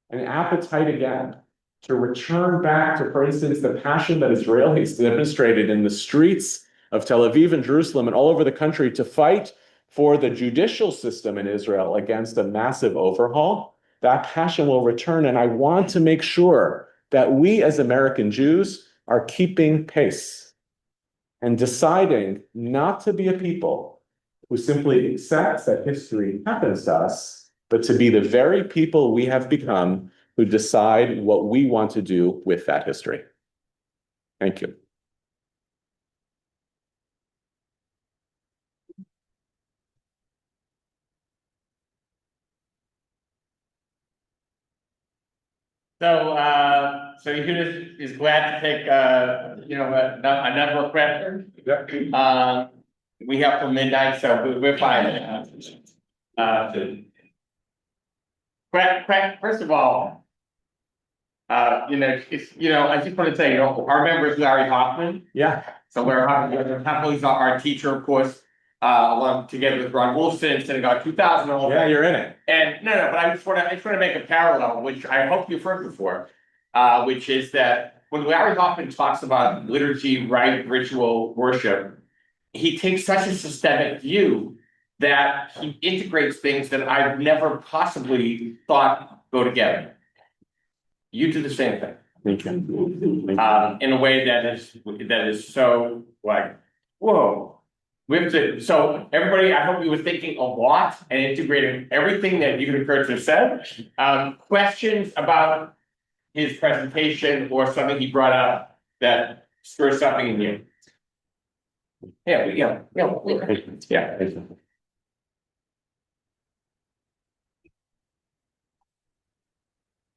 an appetite again to return back to, for instance, the passion that Israelis demonstrated in the streets of Tel Aviv and Jerusalem and all over the country to fight for the judicial system in Israel against a massive overhaul. That passion will return, and I want to make sure that we as American Jews are keeping pace and deciding not to be a people who simply accepts that history happens to us, but to be the very people we have become who decide what we want to do with that history. Thank you. So Yehuda is glad to take, a number of questions. We have till midnight, so we're fine. First of all, I just want to say, our member is Larry Hartman. Yeah. So Larry Hartman is our teacher, of course, along together with Ron Wolfson, Synagogue 2000. Yeah, you're in it. And no, but I just want to make a parallel, which I hope you've heard before, which is that when Larry Hoffman talks about liturgy, rite, ritual, worship, he takes such a systemic view that he integrates things that I've never possibly thought go together. You do the same thing. Thank you. In a way that is so like, whoa. So everybody, I hope you were thinking a lot and integrating everything that Yehuda Kurtzer said. Questions about his presentation or something he brought up that stirs something in you? Yeah.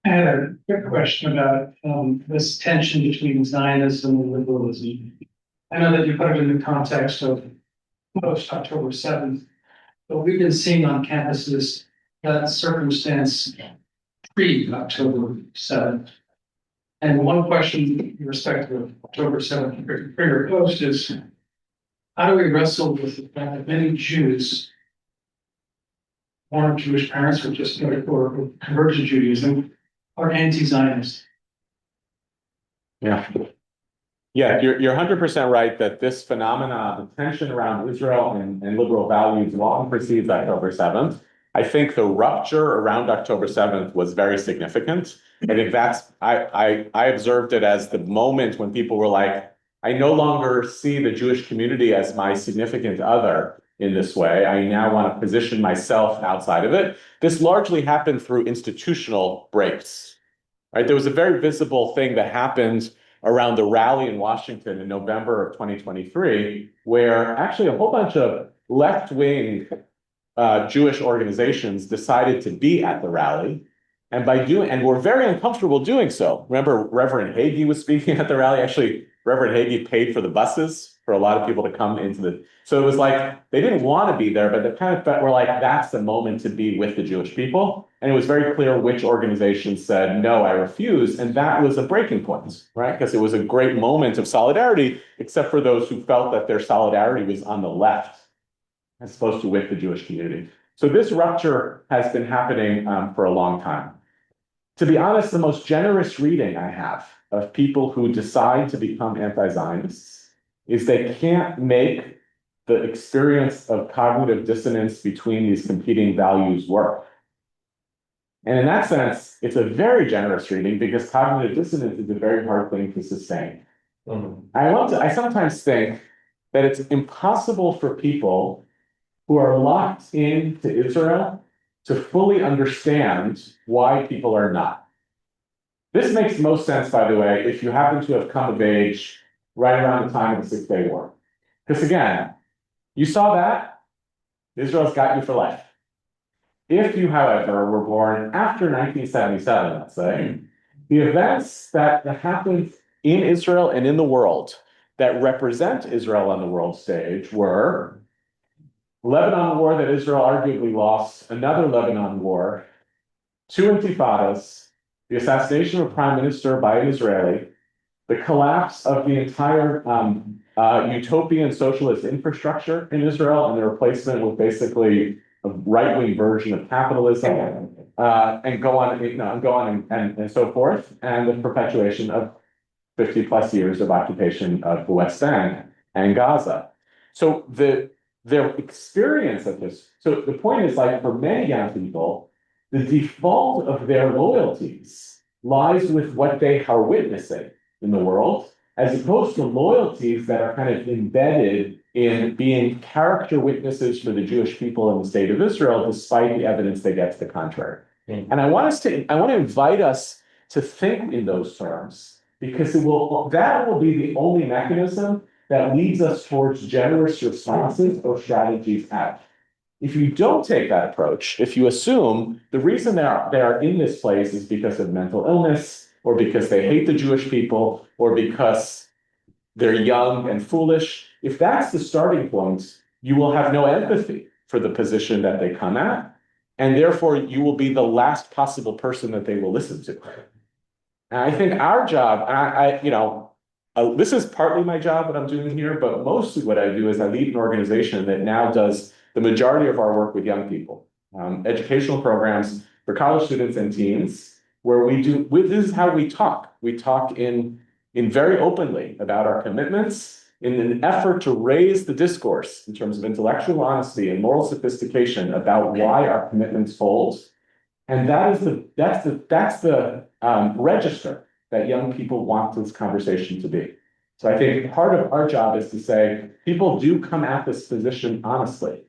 I had a quick question about this tension between Zionism and liberalism. I know that you put it in the context of post-October 7th, but we've been seeing on campuses that circumstance pre-October 7th. And one question in respect of October 7th for your post is, how do we wrestle with the fact that many Jews born of Jewish parents or just or converted to Judaism are anti-Zionist? Yeah, you're 100% right that this phenomenon, the tension around Israel and liberal values long precedes October 7th. I think the rupture around October 7th was very significant. I think I observed it as the moment when people were like, I no longer see the Jewish community as my significant other. in this way. I now want to position myself outside of it. This largely happened through institutional breaks, right? There was a very visible thing that happened around the rally in Washington in November of 2023, where actually a whole bunch of left-wing Jewish organizations decided to be at the rally. And were very uncomfortable doing so. Remember, Reverend Hagee was speaking at the rally. Actually, Reverend Hagee paid for the buses for a lot of people to come into the. So it was like they didn't want to be there, but they kind of were like, that's the moment to be with the Jewish people. And it was very clear which organizations said, no, I refuse. And that was a breaking point, right? Because it was a great moment of solidarity, except for those who felt that their solidarity was on the left as opposed to with the Jewish community. So this rupture has been happening for a long time. To be honest, the most generous reading I have of people who decide to become anti-Zionists is they can't make the experience of cognitive dissonance between these competing values work. And in that sense, it's a very generous reading because cognitive dissonance is a very hard thing to sustain. I sometimes think that it's impossible for people who are locked into Israel to fully understand why people are not. This makes most sense, by the way, if you happen to have come of age right around the time of the Six-Day War. Because again, you saw that, Israel's got you for life. If you, however, were born after 1977, let's say, the events that happened in Israel and in the world that represent Israel on the world stage were Lebanon War that Israel arguably lost, another Lebanon War, 2 intifadas, the assassination of a prime minister by an Israeli, the collapse of the entire utopian socialist infrastructure in Israel and the replacement with basically a right-wing version of capitalism, and go on and so forth, and the perpetuation of 50 plus years of occupation of the West Bank and Gaza. So their experience of this, so the point is, like, for many young people, the default of their loyalties lies with what they are witnessing in the world, as opposed to loyalties that are kind of embedded in being character witnesses for the Jewish people in the state of Israel, despite the evidence they get to the contrary. And I want to invite us to think in those terms, because that will be the only mechanism that leads us towards generous responses or strategies out. If you don't take that approach, if you assume the reason they are in this place is because of mental illness, or because they hate the Jewish people, or because they're young and foolish, if that's the starting point, you will have no empathy for the position that they come at, and therefore you will be the last possible person that they will listen to. And I think our job, this is partly my job, what I'm doing here, but mostly what I do is I lead an organization that now does the majority of our work with young people, educational programs for college students and teens, where this is how we talk. We talk in very openly about our commitments in an effort to raise the discourse in terms of intellectual honesty and moral sophistication about why our commitments hold. And that's the register that young people want this conversation to be. So I think part of our job is to say, people do come at this position honestly.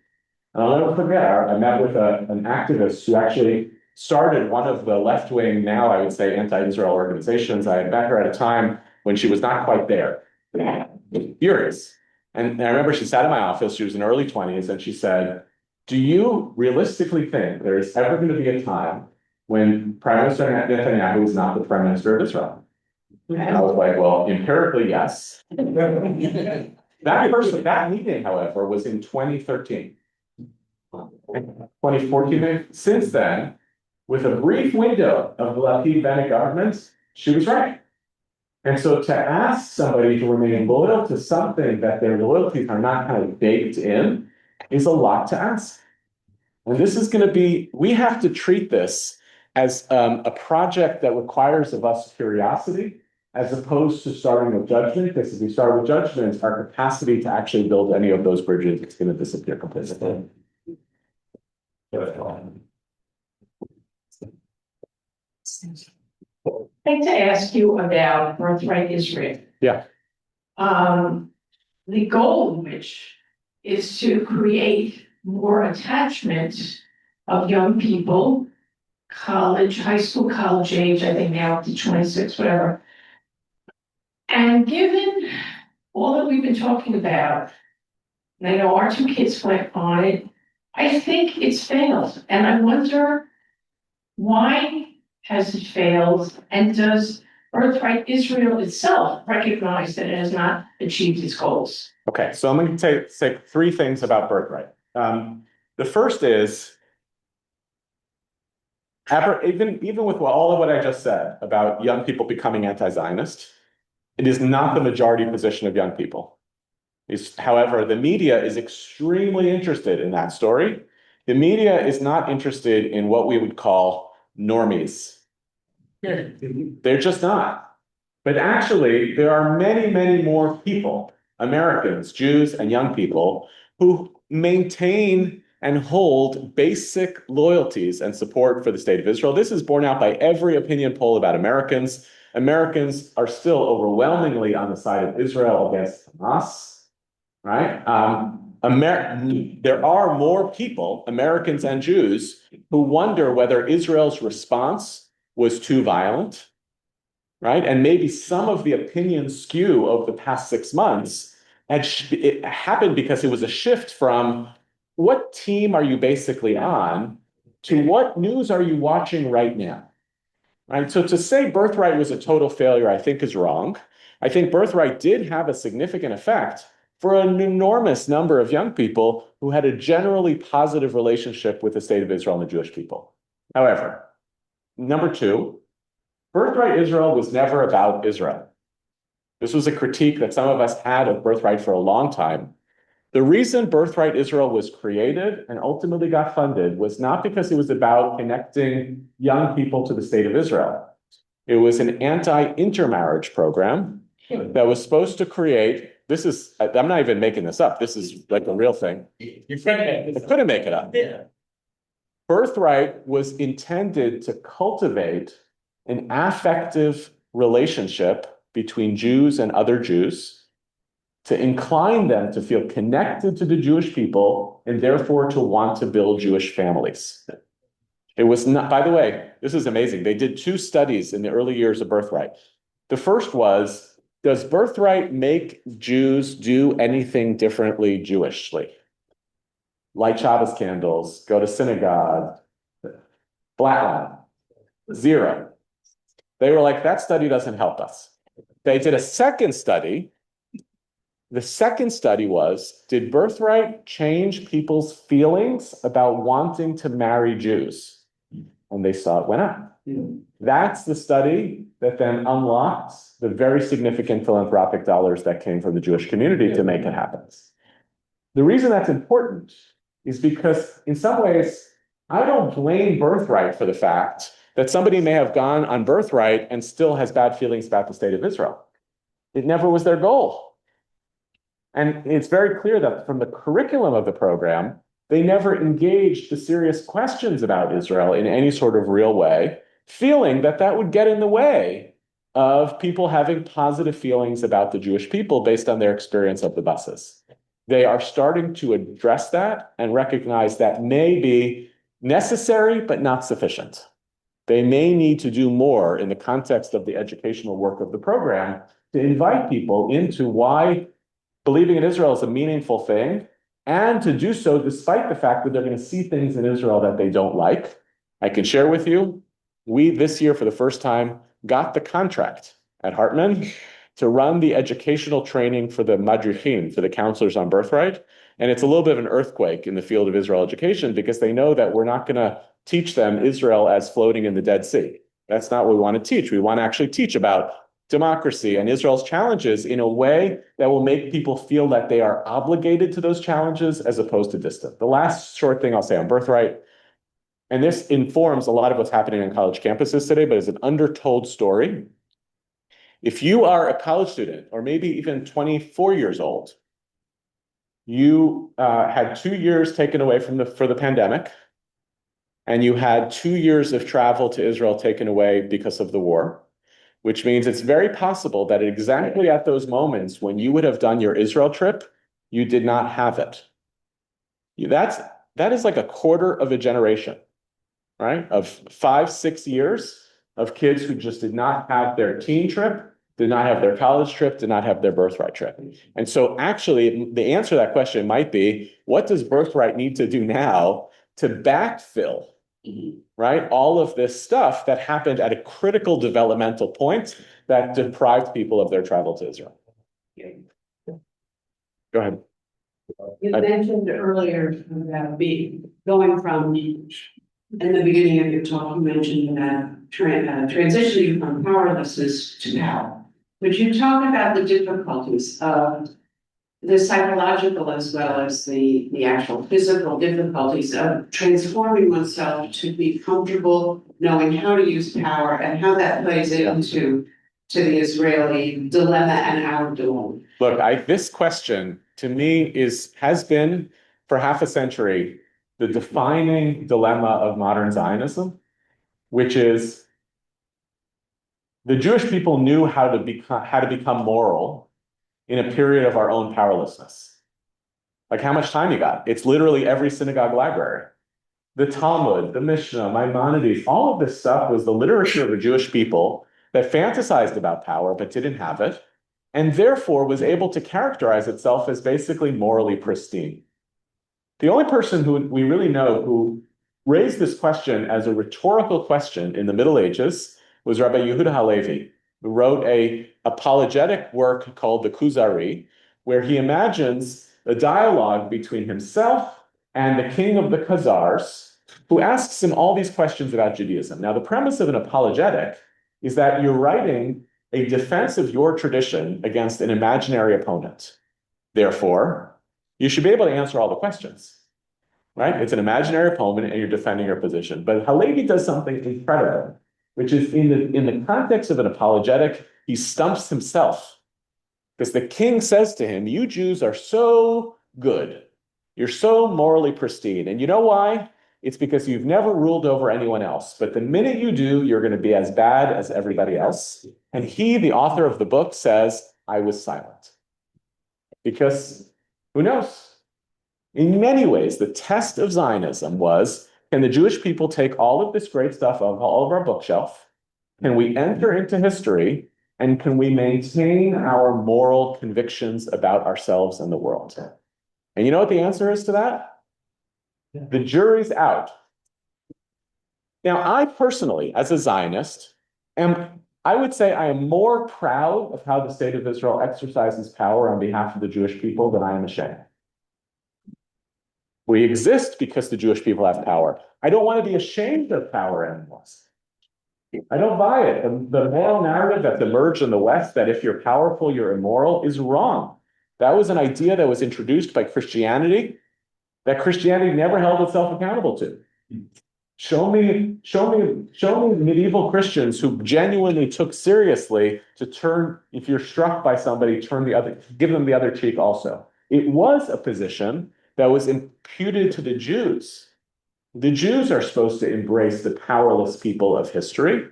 And I'll never forget, I met with an activist who actually started one of the left-wing, now I would say anti-Israel organizations. I had met her at a time when she was not quite there. Furious. And I remember she sat in my office, she was in her early 20s, and she said, do you realistically think there's ever going to be a time when Prime Minister Netanyahu is not the Prime Minister of Israel? And I was like, well, empirically, yes. That meeting, however, was in 2013. 2014. Since then, with a brief window of the Lapid-Bennett government, she was right. And so to ask somebody to remain loyal to something that their loyalties are not kind of baked in is a lot to ask. And this is going to be, we have to treat this as a project that requires of us curiosity, as opposed to starting with judgment, because if we start with judgment, our capacity to actually build any of those bridges is going to disappear completely. I'd like to ask you about Birthright Israel. Yeah. The goal of which is to create more attachment of young people, college, high school, college age, I think now up to 26, whatever. And given all that we've been talking about, and I know our two kids went on it, I think it's failed. And I wonder, why has it failed? And does Birthright Israel itself recognize that it has not achieved its goals? Okay, so I'm going to say three things about birthright. The first is, even with all of what I just said about young people becoming anti-Zionist, it is not the majority position of young people. However, the media is extremely interested in that story. The media is not interested in what we would call normies. They're just not. But actually, there are many, many more people, Americans, Jews, and young people, who maintain and hold basic loyalties and support for the state of Israel. This is borne out by every opinion poll about Americans. Americans are still overwhelmingly on the side of Israel against Hamas. Right? There are more people, Americans and Jews, who wonder whether Israel's response was too violent, right? And maybe some of the opinion skew over the past 6 months it happened because it was a shift from what team are you basically on to what news are you watching right now, right? So to say Birthright was a total failure, I think is wrong. I think Birthright did have a significant effect for an enormous number of young people who had a generally positive relationship with the state of Israel and the Jewish people. However, number two, Birthright Israel was never about Israel. This was a critique that some of us had of Birthright for a long time. The reason Birthright Israel was created and ultimately got funded was not because it was about connecting young people to the state of Israel. It was an anti-intermarriage program that was supposed to create, I'm not even making this up, this is like a real thing. You couldn't make it up. Yeah. Birthright was intended to cultivate an affective relationship between Jews and other Jews, to incline them to feel connected to the Jewish people and therefore to want to build Jewish families. It was not, by the way, this is amazing. They did 2 studies in the early years of Birthright. The first was, does Birthright make Jews do anything differently Jewishly? Light Shabbos candles, go to synagogue, flatline, 0. They were like, that study doesn't help us. They did a second study. The second study was, did Birthright change people's feelings about wanting to marry Jews? And they saw it went up. That's the study that then unlocked the very significant philanthropic dollars that came from the Jewish community to make it happen. The reason that's important is because in some ways, I don't blame Birthright for the fact that somebody may have gone on Birthright and still has bad feelings about the state of Israel. It never was their goal. And it's very clear that from the curriculum of the program, they never engaged the serious questions about Israel in any sort of real way, feeling that that would get in the way of people having positive feelings about the Jewish people based on their experience of the buses. They are starting to address that and recognize that may be necessary, but not sufficient. They may need to do more in the context of the educational work of the program to invite people into why believing in Israel is a meaningful thing, and to do so despite the fact that they're going to see things in Israel that they don't like. I can share with you, we this year for the first time got the contract at Hartman to run the educational training for the madrichin, for the counselors on Birthright. And it's a little bit of an earthquake in the field of Israel education because they know that we're not going to teach them Israel as floating in the Dead Sea. That's not what we want to teach. We want to actually teach about democracy and Israel's challenges in a way that will make people feel that they are obligated to those challenges as opposed to distant. The last short thing I'll say on Birthright, and this informs a lot of what's happening on college campuses today, but it's an undertold story. If you are a college student, or maybe even 24 years old, you had 2 years taken away for the pandemic, and you had 2 years of travel to Israel taken away because of the war, which means it's very possible that exactly at those moments when you would have done your Israel trip, you did not have it. That is like a quarter of a generation, right? Of 5, 6 years of kids who just did not have their teen trip, did not have their college trip, did not have their birthright trip. And so actually the answer to that question might be, what does birthright need to do now to backfill, right? All of this stuff that happened at a critical developmental point that deprived people of their travel to Israel. Go ahead. You mentioned earlier about going from, in the beginning of your talk, you mentioned that transitioning from powerlessness to power. Would you talk about the difficulties of the psychological as well as the actual physical difficulties of transforming oneself to be comfortable knowing how to use power and how that plays into the Israeli dilemma and our dilemma? Look, this question to me has been for half a century the defining dilemma of modern Zionism, which is the Jewish people knew how to become moral in a period of our own powerlessness. Like how much time you got? It's literally every synagogue library. The Talmud, the Mishnah, Maimonides, all of this stuff was the literature of the Jewish people that fantasized about power but didn't have it, and therefore was able to characterize itself as basically morally pristine. The only person who we really know who raised this question as a rhetorical question in the Middle Ages was Rabbi Yehuda Halevi, who wrote an apologetic work called the Kuzari, where he imagines a dialogue between himself and the king of the Khazars, who asks him all these questions about Judaism. Now, the premise of an apologetic is that you're writing a defense of your tradition against an imaginary opponent. Therefore, you should be able to answer all the questions, right? It's an imaginary opponent and you're defending your position. But Halevi does something incredible, which is in the context of an apologetic, he stumps himself. Because the king says to him, you Jews are so good. You're so morally pristine. And you know why? It's because you've never ruled over anyone else. But the minute you do, you're going to be as bad as everybody else. And he, the author of the book, says, I was silent. Because who knows? In many ways, the test of Zionism was, can the Jewish people take all of this great stuff off all of our bookshelf? Can we enter into history? And can we maintain our moral convictions about ourselves and the world? And you know what the answer is to that? The jury's out. Now, I personally, as a Zionist, I would say I am more proud of how the state of Israel exercises power on behalf of the Jewish people than I am ashamed. We exist because the Jewish people have power. I don't want to be ashamed of power anymore. I don't buy it. The moral narrative that's emerged in the West that if you're powerful, you're immoral is wrong. That was an idea that was introduced by Christianity that Christianity never held itself accountable to. Show me medieval Christians who genuinely took seriously to turn, if you're struck by somebody, give them the other cheek also. It was a position that was imputed to the Jews. The Jews are supposed to embrace the powerless people of history.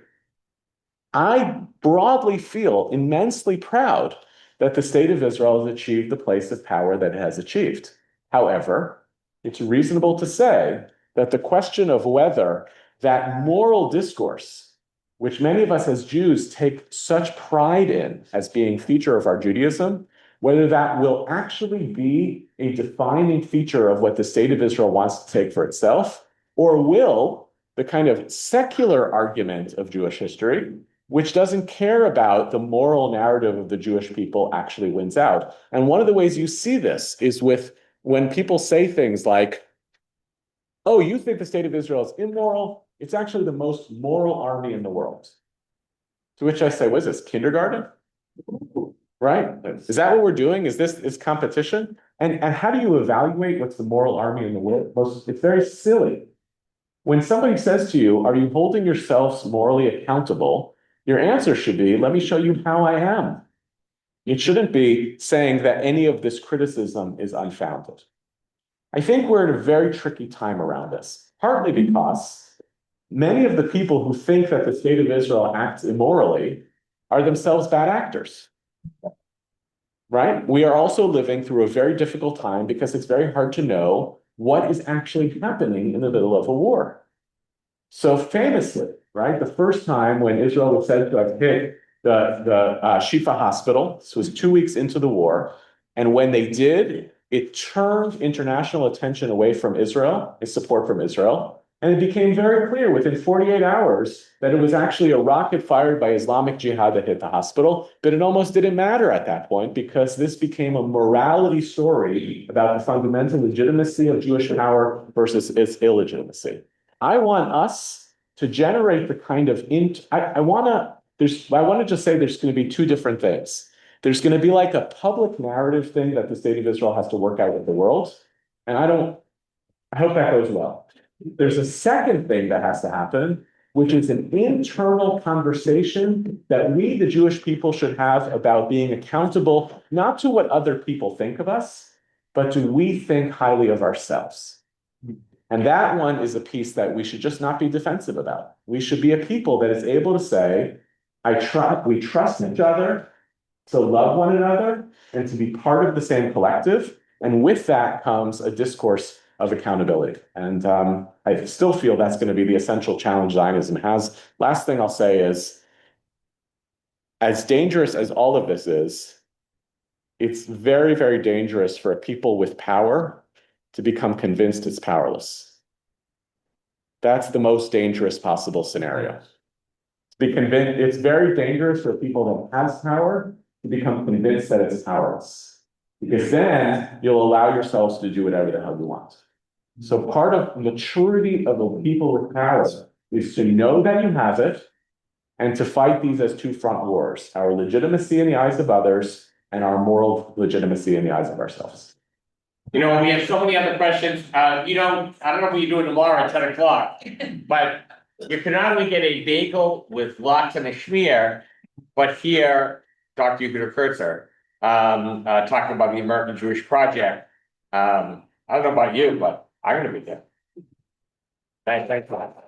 I broadly feel immensely proud that the state of Israel has achieved the place of power that it has achieved. However, it's reasonable to say that the question of whether that moral discourse, which many of us as Jews take such pride in as being a feature of our Judaism, whether that will actually be a defining feature of what the state of Israel wants to take for itself, or will the kind of secular argument of Jewish history, which doesn't care about the moral narrative of the Jewish people, actually wins out. And one of the ways you see this is when people say things like, oh, you think the state of Israel is immoral? It's actually the most moral army in the world. To which I say, what is this, kindergarten? Right? Is that what we're doing? Is competition? And how do you evaluate what's the moral army in the world? It's very silly. When somebody says to you, are you holding yourselves morally accountable? Your answer should be, let me show you how I am. It shouldn't be saying that any of this criticism is unfounded. I think we're in a very tricky time around this, partly because many of the people who think that the state of Israel acts immorally are themselves bad actors, right? We are also living through a very difficult time because it's very hard to know what is actually happening in the middle of a war. So famously, right, the first time when Israel was said to have hit the Shifa hospital, this was 2 weeks into the war, and when they did, it turned international attention away from Israel, its support from Israel, and it became very clear within 48 hours that it was actually a rocket fired by Islamic Jihad that hit the hospital, but it almost didn't matter at that point because this became a morality story about the fundamental legitimacy of Jewish power versus its illegitimacy. I want us to generate the kind of I want to just say there's going to be two different things. There's going to be like a public narrative thing that the state of Israel has to work out with the world, and I hope that goes well. There's a second thing that has to happen, which is an internal conversation that we, the Jewish people, should have about being accountable, not to what other people think of us, but to we think highly of ourselves. And that one is a piece that we should just not be defensive about. We should be a people that is able to say, we trust each other to love one another and to be part of the same collective. And with that comes a discourse of accountability. And I still feel that's going to be the essential challenge Zionism has. Last thing I'll say is, as dangerous as all of this is, it's very, very dangerous for a people with power to become convinced it's powerless. That's the most dangerous possible scenario. It's very dangerous for people that has power to become convinced that it's powerless. Because then you'll allow yourselves to do whatever the hell you want. So part of maturity of the people with power is to know that you have it and to fight these as two front wars, our legitimacy in the eyes of others and our moral legitimacy in the eyes of ourselves. We have so many other questions. I don't know what you're doing tomorrow at 10 o'clock, but you can not only get a bagel with lots and a schmear, but hear Dr. Yehuda Kurtzer talking about the American Jewish Project. I don't know about you, but I'm going to be there. Thanks a lot.